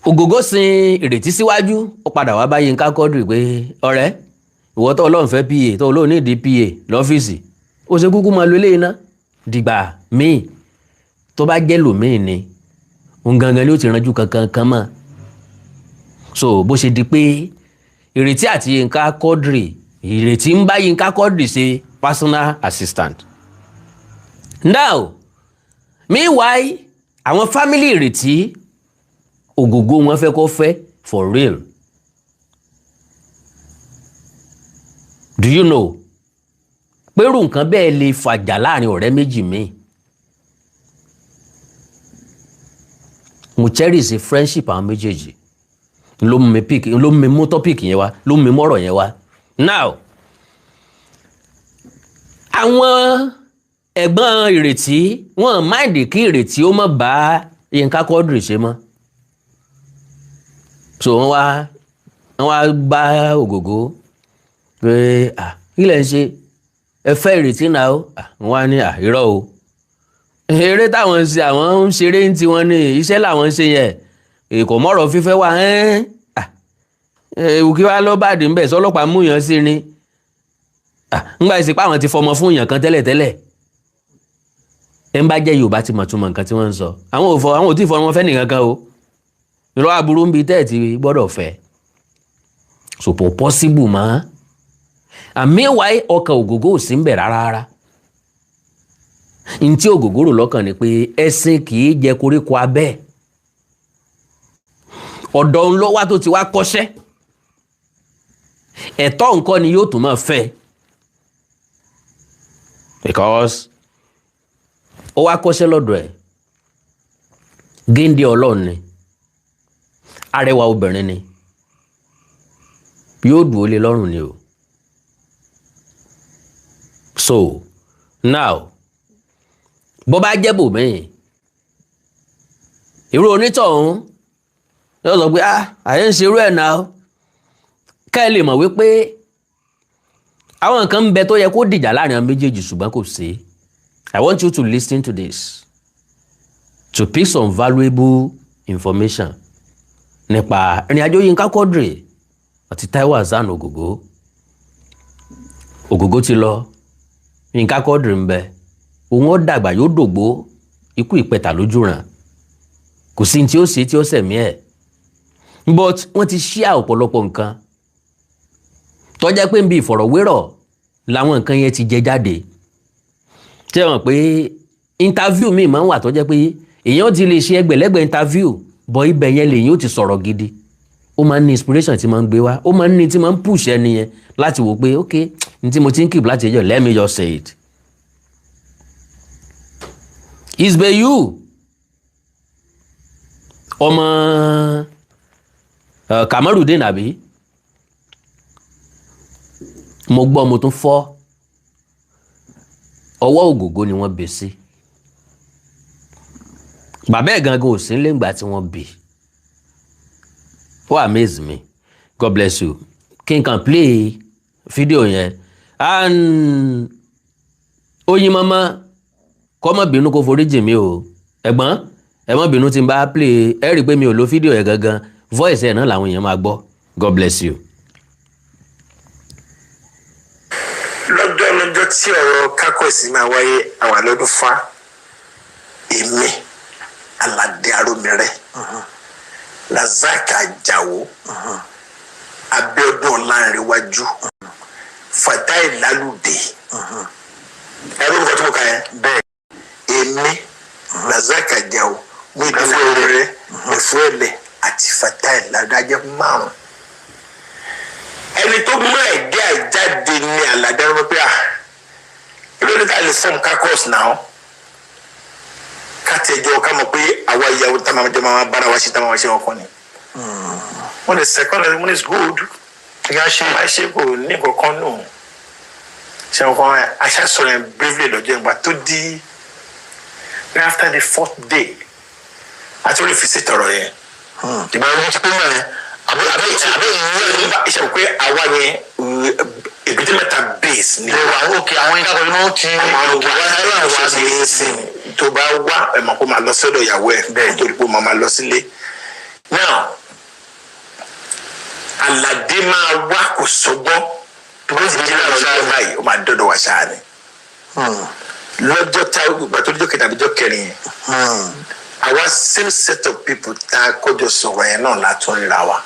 Speaker 2: Ogogo sin ìrètí síwájú ó padà wá bá Yinka Quadri pé ọ̀rẹ́ ìwọ tó Ọlọ́run fẹ́ pa tó Ọlọ́run ní ìdí pa lọ́fíìsì ó ṣe kúkú máa lo eléyìí ná dìgbà míì tó bá jẹ́ lòmíì ni òun gangan ni ó ti ranjú kankan kan mọ́ so bó ṣe di pé ìrètí àti Yinka Quadri ìrètí ń bá Yinka Quadri ṣe personal assistant. Now meanwhile àwọn family ìrètí Ogogo wọn fẹ́ kó fẹ́ for real. Do you know pẹ̀rù nǹkan bẹ́ẹ̀ lè fàjà láàrin ọ̀rẹ́ méjì míì. Mo cherish friendship àwọn méjèèjì ló mú mi mú topic yẹn wá ló mú mi mọ́rọ̀ yẹn wá. Now àwọn ẹ̀gbọ́n ìrètí wọ́n máìdì kí ìrètí ó má bá Yinka Quadri ṣe mọ́ so wọ́n wá bá Ogogo pé kí lẹ̀ ń ṣe ẹ fẹ́ ìrètí náà ó wọ́n á ní irọ́ o eré táwọn ń ṣe àwọn ń ṣeré ń tiwọn ní iṣẹ́ làwọn ń ṣe yẹn èkó mọ́rọ̀ fífẹ́ wà ewu kí wá ló bá dé ń bẹ̀ sọ́lọ́pàá mú yàn sí ni ńgbà ìsìnkú àwọn ti fọmọ fún yàn kan tẹ́lẹ̀tẹ́lẹ̀ ẹ ń bá jẹ́ Yorùbá ti mọ̀túnmọ̀ nǹkan tí wọ́n ń sọ àwọn ò tí ì fọmọ fẹ́ nìkan kan o irọ́ aburú ń bi tẹ́ẹ̀ ti gbọ́dọ̀ fẹ́ sòpò possible mọ́ àmì wáyé ọkàn Ogogo ò sí ń bẹ̀ rárá n tí Ogogo rò lọ́kàn ni pé ẹṣin kì í jẹ koríko abẹ́ ọ̀dọ̀ ń lọ́wọ́ tó ti wá kọ́ṣẹ́ ẹ̀tọ́ nǹkan ni yóò tún máa fẹ́ because ó wá kọ́ṣẹ́ lọ́dọ̀ ẹ̀ géńdé Ọlọ́run ni arẹwà obìnrin ni yóò dùn ó lé lọ́rùn ni o so now bó bá jẹ́ bòmíì irú onítọ̀hún yóò sọ pé àyè ń ṣerú ẹ̀ náà ká ẹ lè mọ̀ wípé àwọn nǹkan ń bẹ tó yẹ kó dìjà láàrin àwọn méjèèjì ṣùgbọ́n kò sí. I want you to listen to this to pick some valuable information nípa ìrìn àjò Yinka Quadri àti Taiwo Hassan Ogogo. Ogogo ti lọ Yinka Quadri ń bẹ òun ó dàgbà yóò dògbó ikú ìpẹta lójú ràn kò sí tí ó ṣe tí ó sẹ̀mí ẹ̀ but wọ́n ti ṣíà ọ̀pọ̀lọpọ̀ nǹkan tó jẹ́ pé ń bí ìfọ̀rọ̀wérọ̀ làwọn nǹkan yẹn ti jẹ jáde ṣé wọ́n pé interview míì máa ń wà tó jẹ́ pé èèyàn ti lè ṣe ẹgbẹ̀lẹ́gbẹ̀ interview bọ̀ ibẹ̀ yẹn lèyìn ó ti sọ̀rọ̀ gidi ó máa ń ní inspiration tí máa ń gbé wá ó máa ń ní tí máa ń push ẹni yẹn láti wò pé ok ní tí mo ti ń keep láti ẹjọ́ let me just say it. Isbeyu ọmọ Kamarudin àbí mo gbọ́ mo tún fọ́ ọwọ́ Ogogo ni wọ́n bẹ̀ sí bàbá ẹ̀ gangan ò sí nílé ìgbà tí wọ́n bì ó amaze me God bless you kí n kàn play fídíò yẹn and oyin mama kọ́ mọ́ bínú kó foríjì mi o ẹ̀gbọ́n ẹ mọ́ bínú tí n bá play ẹ rí i pé mi ò lo fídíò yẹn gangan voice ẹ̀ náà làwọn èèyàn máa gbọ́ God bless you.
Speaker 3: lọ́jọ́ tí ọ̀rọ̀ kákọ̀sí máa wáyé àwọn lọ́dún fa èmi aládé arómirẹ́ lazaka ajáwó abíọ́dún ọlánrewájú fatai lálùdé ẹ̀rọ nǹkan tó kọ yẹn bẹ́ẹ̀ èmi lazaka ajáwó gbẹdúwẹ̀rẹ̀ ẹ̀fọ́ẹ̀lẹ̀ àti fatai ládàjẹ́ márùn ẹni tó mú ẹ̀gẹ́ àjáde ní aládé arómirẹ́ lórí ká lè fọ́ọ̀mù kákọ́s náà káti ẹjọ́ ká mọ̀ pé àwa ìyàwó tá máa jẹ́ máa bára wá sí tá máa wá ṣe wọn kọ́ ni. wọ́n lè second one is good ìyá ṣe máa ṣe kò ní kankan nù ṣe wọn kọ́ aṣáṣọ̀rọ̀ yẹn bravely lọ́jọ́ ìgbà tó di after the 4th day àti orí fi sí tọrọ yẹn ìgbà wo ti pé mẹ́rin àbí ìṣe pé àwa yẹn èbúté mẹ́ta base ni.
Speaker 4: òkè àwọn ìkàkọ̀ ni wọ́n ti
Speaker 3: wá sí ìsìn tó bá wá ẹ̀ mọ̀ kó máa lọ sọ́dọ̀ ìyàwó ẹ̀ bẹ́ẹ̀ torí pé mo máa lọ sílé. now aládé máa wá kò sọgbọ́n tó bá ti jẹ́ lọ́jọ́ báyìí ó máa dọ́dọ̀ wá ṣáà ni. lọ́jọ́ tá ìgbà tó lójó kẹta àbíjọ́ kẹrin yẹn àwa same set of people tá a kọjọ sọ̀rọ̀ yẹn náà látún ríra wa.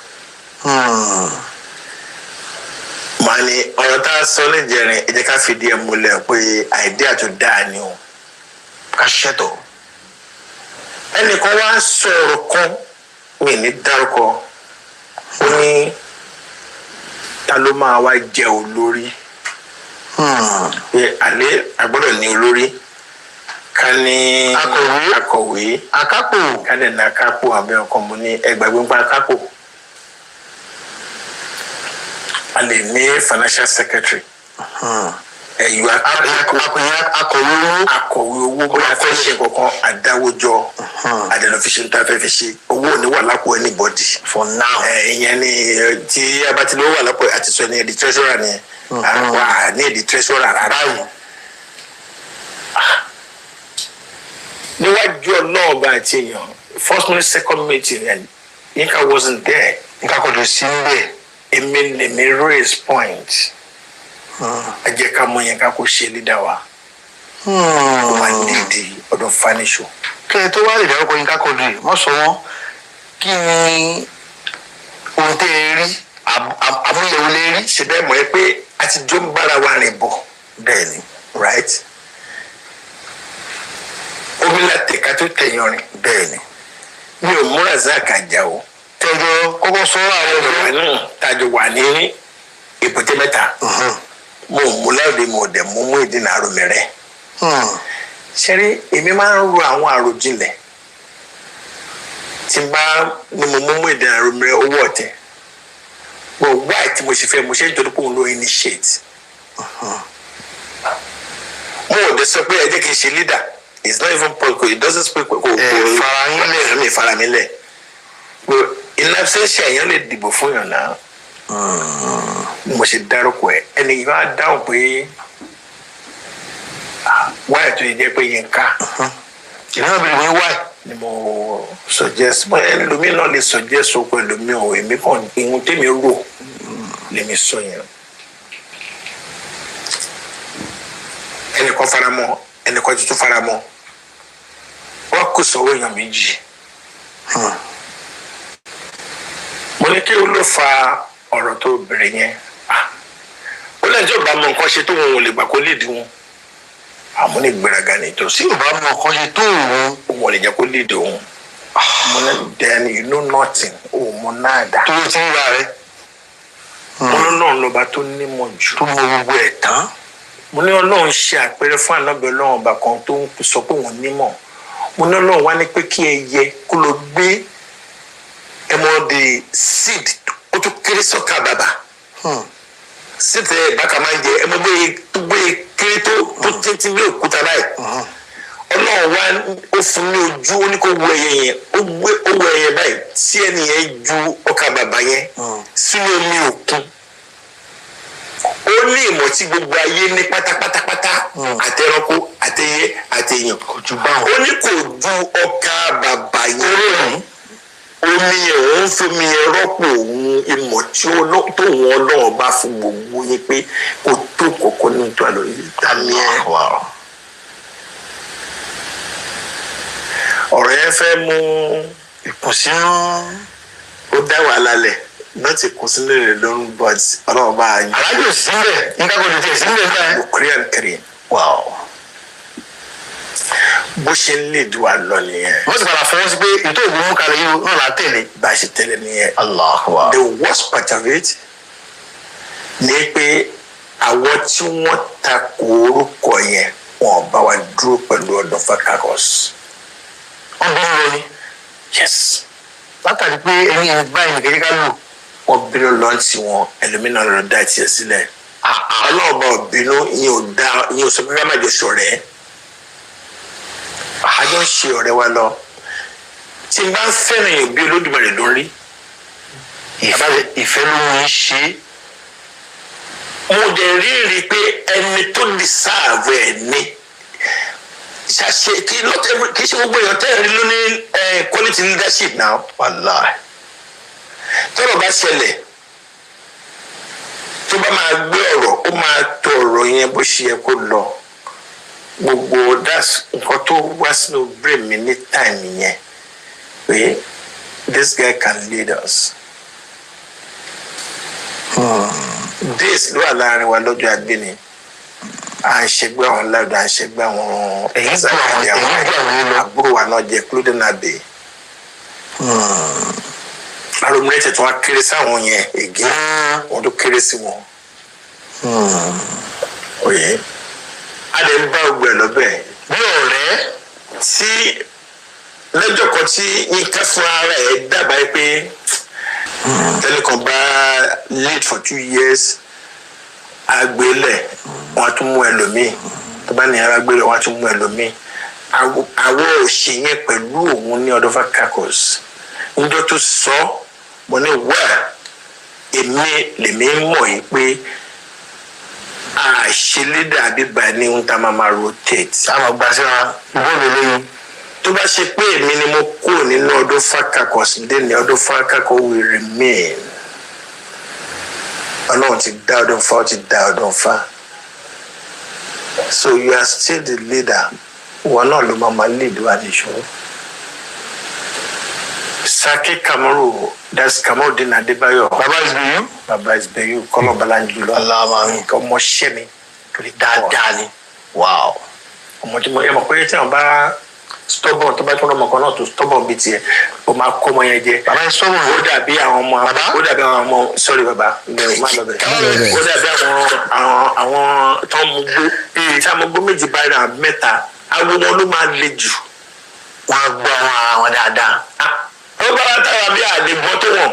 Speaker 3: màá ní ọ̀rọ̀ tá a sọ níjẹrin ẹ jẹ́ ká fìdí ẹ̀ múlẹ̀ pé àìdíà tó dáa ni o ká ṣètò. ẹnìkan wá sọ̀rọ̀ kan mi ní dárúkọ ó ní ta ló máa wá jẹ olórí pé àlẹ́ àgbọ́dọ̀ ní olórí ká ní akọ̀wé akápò ká dẹ̀ ní akápò àbẹ́ ọkàn mo ní ẹgbàgbé ń pa akápò a lè ní financial secretary ẹ̀yọ akọ̀wé owó bó la fẹ́ ṣe kankan àdáwójọ àdẹ̀lọ́fíṣẹ́ tó a fẹ́ fi ṣe owó ò ní wà lápò anybody
Speaker 4: for now.
Speaker 3: ìyẹn ni tí abatilẹ̀ wà lápò àti sọ ní ẹ̀dí treasurer ni wà ní ẹ̀dí treasurer rárá yìí. níwájú ọlọ́ọ̀bá àti èèyàn first minute second meeting and Yinka wasn't there.
Speaker 4: Yinka kò lè sí níbẹ̀.
Speaker 3: èmi lèmi raise point. ẹ jẹ́ ká mọ Yinka kó ṣe leader wa. kó máa nídìí ọdún fanisho.
Speaker 4: kí ẹ tó wá lè dárúkọ Yinka kò lè wọ́n sọ wọ́n kí ni ohun tẹ́ ẹ rí àmúyẹ̀wò lè rí.
Speaker 3: ṣe bẹ́ẹ̀ mọ̀ ẹ́ pé a ti jó ń bára wa rìn bọ̀ bẹ́ẹ̀ ni right. omi la tẹ̀ka tó tẹ̀yàn rìn bẹ́ẹ̀ ni mi ò múra zaka jà o.
Speaker 4: tẹjọ kọ́kọ́ sọ àwọn
Speaker 3: ọ̀rọ̀ náà tàjọ wà ní èbúté mẹ́ta mo mú láòdì mo dẹ̀ mú ìdínà àròmì rẹ̀. ṣẹ́rí èmi máa ń ro àwọn àròjinlẹ̀ tí n bá ní mo mú ìdínà àròmì rẹ̀ owó ọ̀tẹ̀ but why tí mo ṣe fẹ́ mo ṣe ń torí pé òun ló initiate. mo ò dé sọ pé ẹ jẹ́ kí n ṣe leader. It's not even political. It doesn't speak. Faramile. In absence, èèyàn lè dìbò fún yàn náà. Mo ṣe dárúkọ ẹ. Ẹni yóò á dáhùn pé wáyà tó yẹ jẹ́ pé Yinka.
Speaker 4: ìnáwó bẹ̀rẹ̀ ní wáyà.
Speaker 3: Ni mo suggest. Ẹlòmíì náà lè suggest okò ẹlòmíì o. Èmi kàn ìhun tèmi rò lèmi sọ yẹn. Ẹnìkan faramọ́. Ẹnìkan tuntun faramọ́. Wọ́n kò sọ̀rọ̀ èèyàn méjì. Mo ní kí o ló fa ọ̀rọ̀ tó bẹ̀rẹ̀ yẹn. Ó lẹ́yìn tí ò bá mọ nǹkan ṣe tó wọn ò lè gbà kó léèdì wọn. Àmọ́ ní gbéraga ní ìtòsí.
Speaker 4: tí ò bá mọ nǹkan ṣe tó òun.
Speaker 3: Òun ò lè jẹ́ kó léèdì òun. Mo ní then you know nothing. Òun mo náà dá.
Speaker 4: tó ti ń ra rẹ.
Speaker 3: Mo ní náà lọ́ba tó nímọ̀ jù.
Speaker 4: tó mọ gbogbo ẹ̀ tán.
Speaker 3: Mo ní Ọlọ́run ṣe àpẹẹrẹ fún ànábẹ́ Ọlọ́run ọba kan tó ń sọ pé òun nímọ̀. Mo ní Ọlọ́run wá ní pé kí ẹyẹ kó lọ gbé ẹmọ the seed ó tún kéré sọ́kà bàbà. seed ẹ̀ bákà máa ń jẹ ẹmọ gbé kéré tó títí bí òkúta báyìí. Ọlọ́run wá ó fún ní ojú ó ní kó wo ẹyẹ yẹn ó wo ẹyẹ báyìí tí ẹni yẹn ju ọkà bàbà yẹn sínú omi òkun. Ó ní ìmọ̀ tí gbogbo ayé ní pátápátápátá àtẹranko àtẹyẹ àtẹyàn kò ju báwọn. Ó ní kò ju ọkà bàbà yẹn omi yẹn òun fomi yẹn rọ́pò òun ìmọ̀ tí tó wọn náà bá fún gbogbo yín pé kò tó kọ̀ọ̀kan ní ìtọ́ àlọ́ ìtàmì ẹ̀. ọ̀rọ̀ yẹn fẹ́ mú ìkùnsínú ó dá wàhálà lẹ̀ náà ti kún sínú rẹ̀ lórí but ọlọ́run bá a yín.
Speaker 4: alájò sílẹ̀ Yinka kò lè tẹ̀ sílẹ̀ náà.
Speaker 3: korean korean. bó ṣe ń lè dùn wá lọ nìyẹn.
Speaker 4: wọ́n sì padà fọwọ́ sí pé ètò ògùn mú kalẹ̀ yìí náà là á tẹ̀lé.
Speaker 3: bá a ṣe tẹ̀lé nìyẹn.
Speaker 4: Allah.
Speaker 3: the worst part of it ni pé àwọn tí wọ́n ta kò orúkọ yẹn wọ́n bá wa dúró pẹ̀lú ọdún fakakos.
Speaker 4: wọ́n bí lọ ni.
Speaker 3: yes.
Speaker 4: látàrí pé ẹni ẹ̀ báyìí nìkan yíká lò.
Speaker 3: wọ́n bínú lọ́ọ̀tì wọn ẹlòmínà lọ́ọ́ dá tiẹ̀ sílẹ̀. ọlọ́ọ̀bá bínú ìyẹn ò sọ pé ká má jọ ṣọ̀rẹ́. a jọ ń ṣe ọ̀rẹ́ wa lọ tí n bá ń fẹ́ràn èèyàn bí Olódùmarè lórí
Speaker 4: ìfẹ́ ló ń ṣe.
Speaker 3: mo dẹ̀ rí pé ẹni tó deserve ẹ̀ ni ṣàṣe kì í ṣe gbogbo èèyàn tẹ́ẹ̀rí ló ní quality leadership now.
Speaker 4: Wallahi.
Speaker 3: tọ́rọ̀ bá ṣẹlẹ̀ tó bá máa gbé ọ̀rọ̀ ó máa tọ ọ̀rọ̀ yẹn bó ṣe yẹ kó lọ gbogbo that's nǹkan tó wá sínú brain mi ní time yẹn pé this guy can lead us. This ló wà láàrin wa lọ́jọ́ àgbéni à ń ṣègbè àwọn láàdọ̀ à ń ṣègbè àwọn àbúrò wa náà jẹ́ clothing abbey. Aromire tó wá kéré sáwọn yẹn ègé wọn tó kéré sí wọn. Oyè adé ń bá ogbè lọ́bẹ̀ bí ọ̀rẹ́ tí lọ́jọ́ kan tí Yínká fún ara ẹ̀ dábàá pé tẹ́lẹ̀ kan bá lead for 2 years agbélẹ̀ wọn á tún mú ẹlòmíì tó bá ní ara gbélẹ̀ wọn á tún mú ẹlòmíì àwọn òṣè yẹn pẹ̀lú òun ní ọdún fakakos níjọ́ tó sọ mo ní wá èmi lèmi mọ̀ yìí pé àṣelédà bíbá ní ohun tá a máa rotate.
Speaker 4: sáwọn gbàṣẹ́ra bọ́ọ̀lù lóyún.
Speaker 3: tó bá ṣe pé èmi ni mo kúrò nínú ọdún fakakos dé ní ọdún fakakos will remain. Ọlọ́run ti dá ọdún fa ó ti dá ọdún fa. So you are still the leader. Wọ́n náà ló máa lead wa níṣó. Sake Kamaru, that's Kamaldeen Adébáyọ̀. Baba Isbeyu, kọ́lọ̀ Balanjú lọ.
Speaker 4: Aláàmà.
Speaker 3: Ọmọ ṣẹ́ mi. Torí
Speaker 4: dáadáa ni. Wow.
Speaker 3: Ọmọ tí mo yẹ mọ̀ pé tí wọ́n bá stubborn tó bá tún ọmọ kan náà tó stubborn bíi tiẹ̀ o máa kọ́ ọmọ yẹn jẹ.
Speaker 4: Bàbá yẹn stubborn.
Speaker 3: Ó dàbí àwọn ọmọ sorry bàbá má lọ bẹ̀. Ó dàbí àwọn tó ń mugbó tí a mugbó méjì báyìí náà mẹ́ta àwọn wọn ló máa le jù.
Speaker 4: Wọ́n á gbọ́ àwọn dáadáa.
Speaker 3: Ó bá wá tára bí àdìbọn tó wọ̀n.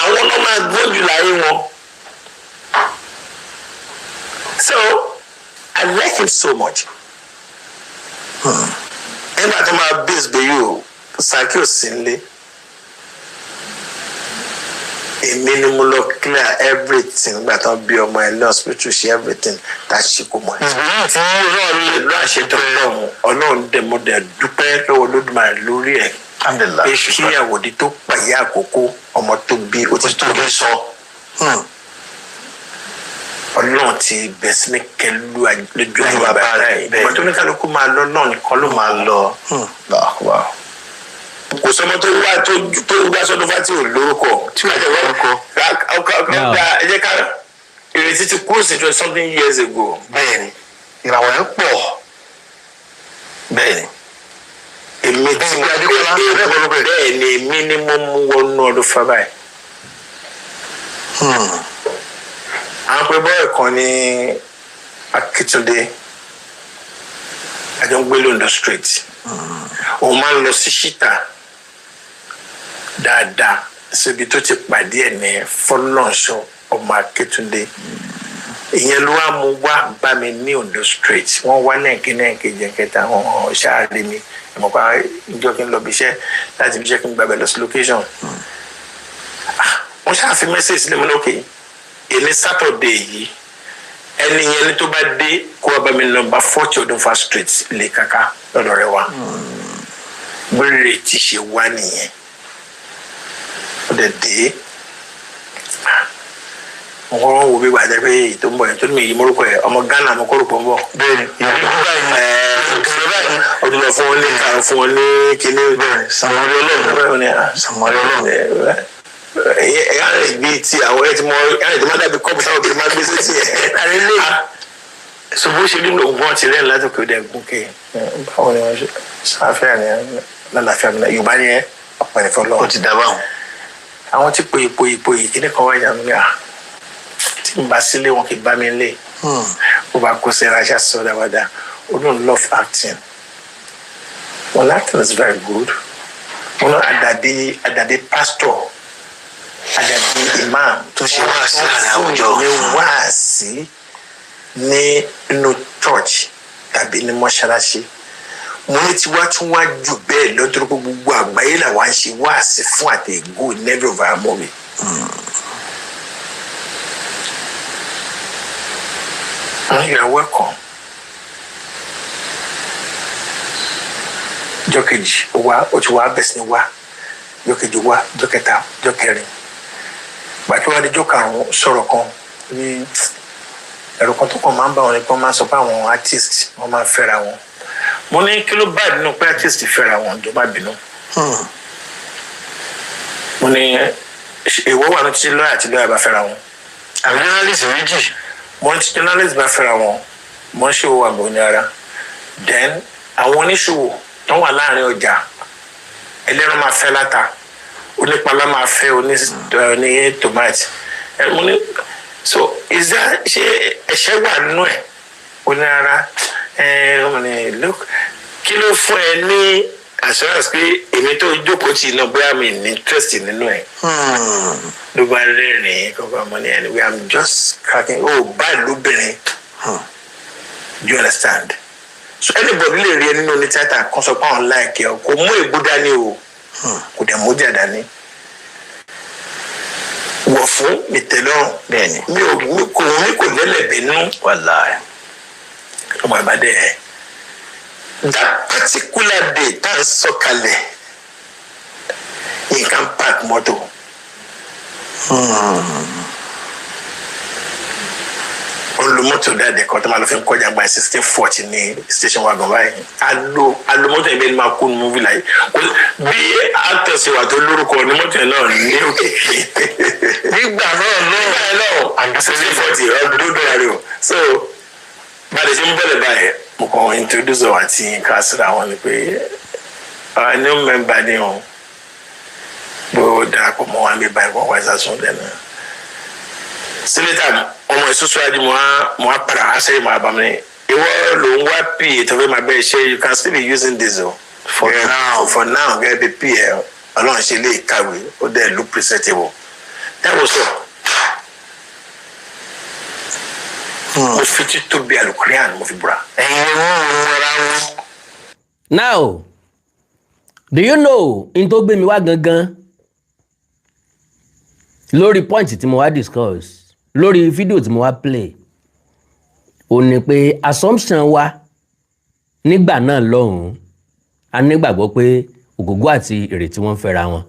Speaker 3: Àwọn náà máa gbọ́ jù láyé wọn. So I like him so much. Nígbà tó máa bí Isbeyu Saki ò sí nílé èmi ni mo lọ clear everything nígbà tó bí ọmọ ẹ lọ hospital ṣe everything tá a ṣe kó mọ ẹ. ìlú àṣetọ Ọlọ́run dẹ̀ mo dẹ̀ dúpẹ́ lọ́wọ́ Olódùmarè lórí ẹ̀ pé kí àwòdì tó pàyà àkókò ọmọ tó bí ó ti tó bí sọ. Ọlọ́run ti bẹ̀ sí ní kẹlu lójú ayé bàbá rẹ̀ ìgbà tó ní kálukú máa lọ náà nìkan ló máa lọ. Kò sọmọ tó wá sọdún fati ò lórúkọ tí wàá jẹ lórúkọ ẹ jẹ́ ká ìrètí ti kúrò sí 20-something years ago.
Speaker 4: Bẹ́ẹ̀ni ìràwọ̀ yẹn pọ̀. Bẹ́ẹ̀ni.
Speaker 3: Èmi tí mo bẹ́ẹ̀ ni èmi ni mo mú wọnú ọdún fábà yìí. Àwọn pé bọ́ọ̀ kan ní Akíntúndé àjọ ń gbé Londo street òun máa ń lọ sí ṣíta dáadáa síbi tó ti pàdé ẹ̀ ní Fọlọ́nṣọ́ ọmọ Akíntúndé ìyẹn ló wá mú wá bá mi ní Ondo street wọ́n wá náà kejì kẹta wọn ṣáàrí mi ẹ̀mọ́ pa ìjọ kí n lọ bí iṣẹ́ láti bí iṣẹ́ kí n gbàgbẹ́ lọ sí location wọ́n ṣáà fi message sílẹ̀ mọ́ lókè èmi Saturday yìí ẹni yẹn ní tó bá dé kó wá bá mi nọ́mbà 40 Odunfa street lè kàkà lọ́dọ̀ rẹ wa gbére ti ṣe wá nìyẹn ó dẹ̀ dé wọ́n wo bí wàá pé èyí tó ń bọ̀ yẹn tó ní èyí morúkọ ẹ̀ ọmọ Ghana mo kóró pọ̀ ń bọ̀.
Speaker 4: Bẹ́ẹ̀ni
Speaker 3: ọdún lọ fún wọn ní kàrún fún wọn ní kíní
Speaker 4: Sàmọ́lé Ọlọ́run. Sàmọ́lé Ọlọ́run.
Speaker 3: ẹ̀yà rẹ̀ gbé tí àwọn ẹ̀ tí mo dàbí kọ́ọ̀bù táwọn obìnrin máa gbé sétí ẹ̀ ṣùgbọ́n ṣe nínú ògùn ọtí rẹ̀ láti òkè òde ẹ̀gún kè báwo ni wọ́n ṣe ṣàfihàn ní lálàáfíà mi Yorùbá ni ẹ ọ̀pọ̀ ẹ̀fọ́ lọ́wọ́.
Speaker 4: Ó ti dábàá wọn.
Speaker 3: Àwọn tí po ìpò yìí kíní kan wáyà mi tí n bá sílé wọn kì í bá mi lé ó bá kó sí ẹ̀rọ aṣáṣọ dáadáa ó lóun love acting. Well, acting is very good. Wọn náà àdàdé pastor àdàdé imam
Speaker 4: tó ṣe wá sí àárín àwùjọ
Speaker 3: ní wáàsí ní inú church tàbí ní mọ́ṣáláṣí mo ní tiwa tún wá jù bẹ́ẹ̀ lọ́dún gbogbo àgbáyé làwa ń ṣe wá sí fún àtẹ̀gò never over mọ́ mi. You are welcome. Jọ́kejì wá ó ti wá bẹ̀sẹ̀ ni wá jọ́kejì wá jọ́kẹta jọ́kẹrin gbàtí wàá di jọ́karùn-ún sọ̀rọ̀ kan ní ẹ̀rọ kan tó kàn máa ń bá wọn ni pé wọ́n máa sọ pé àwọn artist wọ́n máa fẹ́ra wọn mo ní kí ló bá nínú pé artist fẹ́ra wọn tó bá bínú mo ní èèwọ̀ wà ní títí lọ́ọ̀yà àti lọ́ọ̀yà bá fẹ́ra wọn àbí journalist méjì mo ní tí journalist bá fẹ́ra wọn mo ń ṣòwò àgbò ní ara then àwọn oníṣòwò tó wà láàrin ọjà ẹlẹ́ran máa fẹ́ láta onípalá máa fẹ́ oní tomate mo ní so is that ṣé ẹ̀ṣẹ̀ wà nínú ẹ̀ oní ara mo ní look kí ló fún ẹ ní assurance pé èmi tó jókòó tì náà bóyá mi ní interest nínú ẹ̀ ló bá rẹ́rìn-ín kọ́kọ́ mo ní anyway I'm just cracking báyìí lóbìnrin do you understand so anybody lè rí ẹ nínú ní tíátà kan sọ pé àwọn láìkẹ́ ọ kò mú ègbó dání o kò dẹ̀ mú jà dání wọ̀ fún ìtẹ́lọ́rùn bẹ́ẹ̀ni mi kò lẹ́lẹ̀bẹ̀ nú wàláhì ọmọ ìbàdàn ẹ̀ that particular day tá a sọ̀kalẹ̀ nǹkan park mọ́tò olùmọ́tò dáadé kan tó máa lọ fi ń kọjá gba 1640 ní station wagon báyìí alùmọ́tò yẹn bẹ́ẹ̀ ni máa kú ní múvì láyé bí actor ṣe wà tó lórúkọ ní mọ́tò yẹn náà ní òkè nígbà náà and 1640 ọdún dọ́là rẹ̀ o so báyìí ṣe ń bẹ̀rẹ̀ báyìí mo kàn introduce ọ̀ àti kásìrà wọn ni pé new member ni o bó darapọ̀ mọ́ wa ní báyìí wọ́n wá ìsàsùn lẹ́nu sílẹ̀tà ọmọ ìsúsú ajé mo á padà wá sẹ́yìn máa bá mi ìwọ ló ń wá pì tó fẹ́ máa bẹ́ẹ̀ ṣe you can still be using this o for now gẹ́gẹ́ bí pì ẹ̀ ọlọ́run ṣe lè kàwé ó dẹ̀ look presentable Taiwo sọ mo fi títóbi alukurian mo fi búra ẹ̀yin ló ń rọra wọn.
Speaker 2: Now do you know in tó gbé mi wá gangan lórí point tí mo wá discuss lórí fídíò tí mo wá play ó ní pé assumption wa nígbà náà lọ́hùn-ún a nígbàgbọ́ pé Ògògó àti Ìrètí wọ́n ń fẹ́ra wọn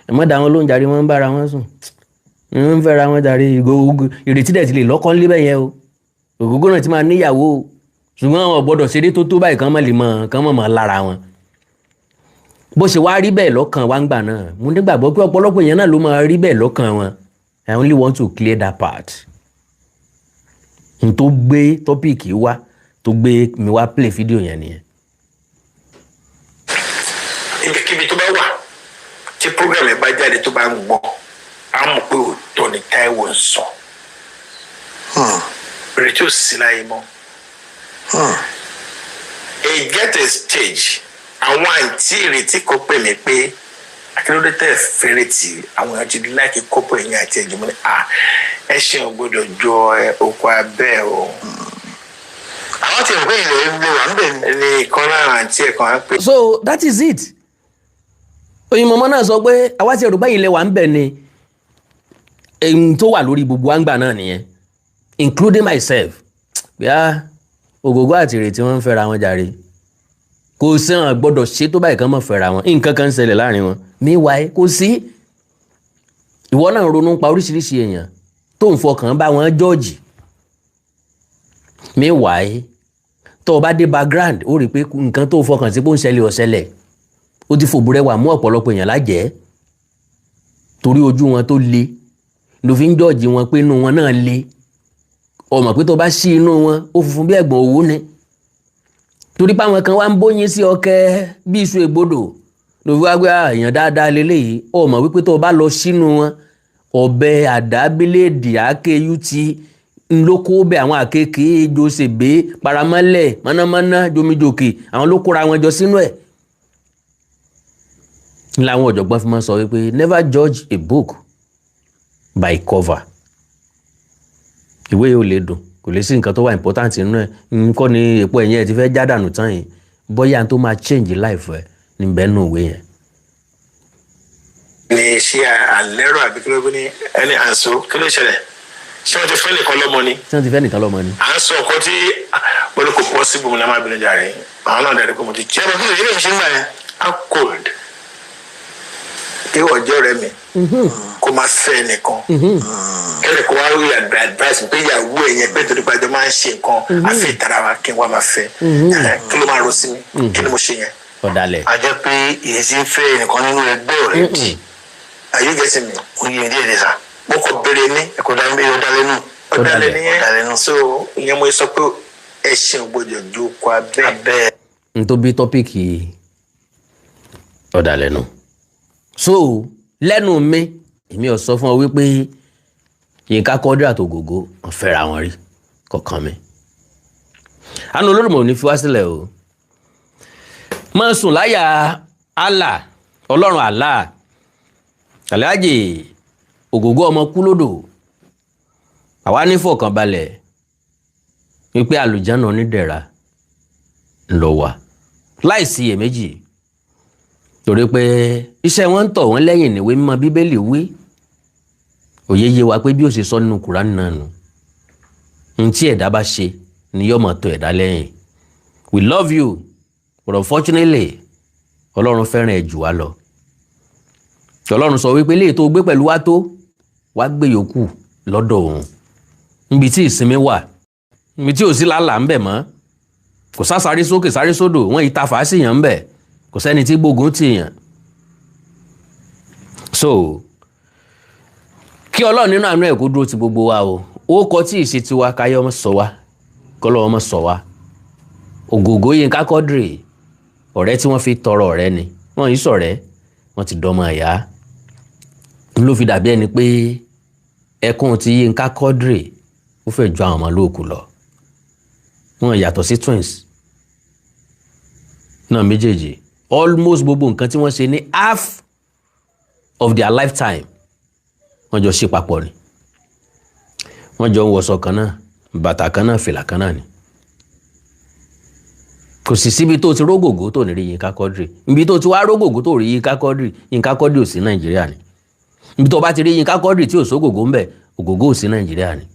Speaker 2: ẹ mọ́ da wọn lóhùn jàre wọ́n ń bára wọn sùn wọ́n ń fẹ́ra wọn jàre Ìrètí dẹ̀ ti lè lọ́kọ́ ńlé bẹ́ẹ̀ yẹn o Ògògó náà ti máa níyàwó o ṣùgbọ́n àwọn gbọ́dọ̀ ṣeré tó tó báyìí kán mọ̀ lára wọn bó ṣe wá rí bẹ́ẹ̀ lọ́kàn wa ń gbà náà mo nígbàgbọ́ pé ọ̀pọ̀lọpọ̀ èèyàn náà ló máa rí bẹ́ẹ̀ lọ́kàn wọn I only want to clear that part n tó gbé tọ́pìkì wá tó gbé mi wá play fídíò yẹn nìyẹn.
Speaker 3: ibikíbi tó bá wà tí program ẹ bá jáde tó bá ń gbọ́ á mọ̀ pé òótọ́ ni Taiwo ń sọ Ìrètí ò sí láyé mọ́ it get a stage àwọn àǹtí Ìrètí kò pè mí pé akérèdé tẹ fẹ́rẹ̀ tí àwọn èèyàn ti láìkí kọ́pọ̀ ẹ̀yìn àti ẹ̀jẹ̀ mọ́ ni ẹ ṣe ò gbọ́dọ̀ jọ oko abẹ́ o. àwọn tí ìwé ilẹ̀ ń lò wá ń bẹ̀ ní ìkan lára àǹtí ẹ̀ kan á pè.
Speaker 2: So that is it oyinmọ̀mọ́ náà sọ pé àwa tí ẹ̀rù báyìí ilẹ̀ wà ń bẹ̀ ni èyí tó wà lórí gbogbo àǹgbà náà nìyẹn including myself bí Ògògó àti Ìrètí wọ́n ń fẹ́ra wọn jàre kò sí àwọn gbọ́dọ̀ ṣe tó báyìí kan mọ̀ fẹ́ra wọn nǹkan kan ń ṣẹlẹ̀ láàrin wọn meanwhile kò sí ìwọ náà ronú pa oríṣiríṣi èèyàn tó ń fọkàn bá wọn jọ́ọ̀jì meanwhile tó o bá dé background ó rí i pé nǹkan tó fọkàn sí pé ó ń ṣẹlẹ̀ ó ṣẹlẹ̀ ó ti fòbúrẹ́wà mú ọ̀pọ̀lọpọ̀ èèyàn lájẹ́ torí ojú wọn tó le ló fi ń jọ́ọ̀jì wọn pé inú wọn náà le o mọ̀ pé tó bá ṣí inú wọn ó funfun bí ẹ̀gbọ̀n òwú ni torí pé àwọn kan wá ń bóyin sí ọkẹ bí iṣu ègbodò ló fi wá gbé èèyàn dáadáa lélẹ́yìí ó mọ̀ wípé tó o bá lọ sínú wọn ọ̀bẹ àdá bíléèdì àáké yúti ńlọkọ bẹ àwọn àkekèé josebe paramọ́lẹ̀ mọ́nàmọ́ná jomijòkè àwọn ló kóra wọn jọ sínú ẹ̀ làwọn ọ̀jọ̀gbọ́n fi máa sọ wípé never judge a book by cover ìwé yóò lè dùn kò lè sí nǹkan tó wà important nínú ẹ̀ nǹkan ni èpo ẹ̀yìn ẹ̀ ti fẹ́ jádànù tán yìí bóyá tó máa change life ẹ níbẹ̀ nù òwe yẹn.
Speaker 3: Ní ṣé àlẹ́rọ̀ àbí kí ló gbé ní ẹni àǹsó kí ló ṣẹlẹ̀? Ṣé wọ́n ti fẹ́ nìkan lọ́mọ ni?
Speaker 2: Ṣé wọ́n ti fẹ́ nìkan lọ́mọ ni?
Speaker 3: À ń sọ ọkọ tí wọ́n kò pọ̀ sí gbòmìnira máa bìnrin jàre. Àwọn náà dàrí pé mo ti jẹ́ ọmọ kí ló ṣe ń gbà yẹn? How cold? Ìwọ ọjọ́ rẹ mi kó máa fẹ́ nìkan. Kẹ́lẹ̀ kó wá rí advice pé ìyàwó ẹ̀ yẹn pé torí pé àjọ máa ń ṣe nǹkan àfi ìtara wa kí n wá máa fẹ́. Kí ló máa ro sí mi? Kí ni mo ṣe yẹn?
Speaker 2: Ọ̀dàlẹ̀.
Speaker 4: A jẹ́ pé èyí ti ń fẹ́ nìkan nínú ẹgbẹ́ ọ̀rẹ́ tí.
Speaker 3: Are you getting me?
Speaker 4: Ó yẹ díẹ̀ díẹ̀ sá.
Speaker 3: Mo kọ bèrè ní.
Speaker 4: Ẹ̀kọ́ dálẹ́nu.
Speaker 3: Ọ̀dàlẹ̀ nìyẹn. So ìyẹn mo sọ pé ẹṣin ògbójò ju kọ abẹ́.
Speaker 2: N tó bí tọ́pìkì ọ̀dàlẹ̀ nù. So lẹ́nu mi èmi ò sọ fún ọ wípé Yínká Quadri àti Ogogo wọ́n fẹ́ra wọn rí kọ̀ọ̀kan mi. Àánú Olódùmarè ò ní fi wá sílẹ̀ o. Máa sùn láyà Allah Ọlọ́run Allah Alhaji Ogogo ọmọ kú lódò. Àwa ní fọkànbalẹ̀ wípé àlùjánnà onídẹ̀ra ńlọ wà láìsí iyèméjì. Torí pé iṣẹ́ wọn ń tọ̀ wọ́n lẹ́yìn níwé mímọ́ Bíbélì wí. Òye yé wa pé bí ó ṣe sọ nínú Kùránì náà nù. N tí ẹ̀dá bá ṣe ni yóò máa tọ̀ ẹ̀dá lẹ́yìn. We love you, but unfortunately Ọlọ́run fẹ́ràn ẹ jù wá lọ. Ọlọ́run sọ wípé léè tó gbé pẹ̀lú wa tó wá gbé yòókù lọ́dọ̀ òun. Níbi tí ìsinmi wà, níbi tí ò sí lálàá ń bẹ̀ mọ́. Kò sá sáré sókè sáré sódò, wọ́n ìta fàásì yàn ń bẹ̀. Kò sẹ́ni tí gbógun tì yàn. So kí Ọlọ́run nínú àánú ẹ̀ kó dúró ti gbogbo wa o. Ó kọ tí ìṣe tiwa káyọ̀ ọmọ sọ wa, kọ́lọ́ ọmọ sọ wa. Ogogo Yínká Quadri ọ̀rẹ́ tí wọ́n fi tọrọ ọ̀rẹ́ ni. Wọ́n yìí sọ̀rẹ́, wọ́n ti dọ́mọ ẹ̀yà. Ló fi dàbí ẹni pé ẹkún ti Yínká Quadri ó fẹ́ ju àwọn ọmọ lóòkù lọ. Wọ́n yàtọ̀ sí twins náà méjèèjì. Almost gbogbo nǹkan tí wọ́n ṣe ní half of their lifetime wọ́n jọ ṣe papọ̀ ni. Wọ́n jọ ń wọṣọ kan náà, bàtà kan náà, fìlà kan náà ni. Kò sì síbi tó ti rógògó tó ní rí Yínká Quadri. Ibi tó ti wá rógògó tó rí Yínká Quadri ò sí Nàìjíríà ni. Ibi tó bá ti rí Yínká Quadri tí ò sógògó ń bẹ̀, Ogogo ò sí Nàìjíríà ni.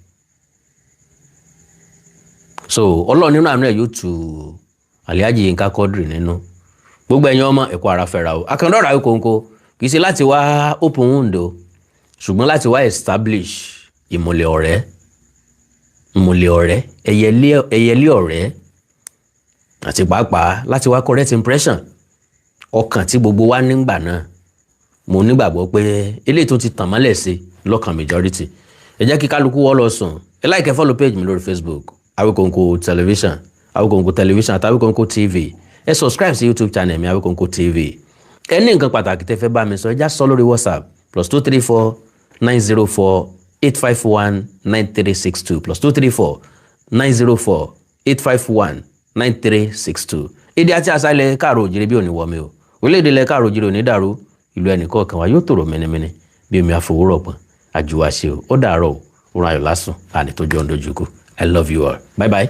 Speaker 2: So Ọlọ́run nínú àánú ẹ̀ yóò tu Alhaji Yínká Quadri nínú. Gbogbo ẹ̀yin ọmọ ẹ̀kọ́ ara fẹ́ra o. Akandọ́ra Okoko kì í ṣe láti wá open wound o, ṣùgbọ́n láti wá establish ìmùlẹ̀ ọ̀rẹ́, ẹyẹlé ọ̀rẹ́, àti pàápàá láti wá correct impression ọkàn tí gbogbo wa nígbà náà. Mo nígbàgbọ́ pé eléyìí tó ti tàn mọ́lẹ̀ sí lọ́kàn majority. Ẹ jẹ́ kí kálukú wọ́ lọ sùn. Ẹ like ẹ follow page mi lórí Facebook Awikonko television àti Awikonko TV. Ẹ subscribe sí YouTube channel mi Awikonko TV. Ẹ ní nǹkan pàtàkì tẹ́ fẹ́ bá mi sọ, ẹ já sọ lórí WhatsApp +234 904 851 9362 +234 904 851 9362. Èdè àti àṣà ilẹ̀ káàrọ̀ òjìrì bí òní wọmi o. Orílẹ̀-èdè ilẹ̀ káàrọ̀ òjìrì òní dàrú. Ìlú ẹnìkọ̀ọ̀kan wa yóò tòrò mẹ́nẹ́mẹ́nẹ́ bí omi àfòwúrọ̀ pọ̀n. Àjùwàṣe o. Ó dàárọ̀ o. Òrùn ayọ̀ lásùn. Àní tó jọ ń dojúkú. I love you all. Bye bye.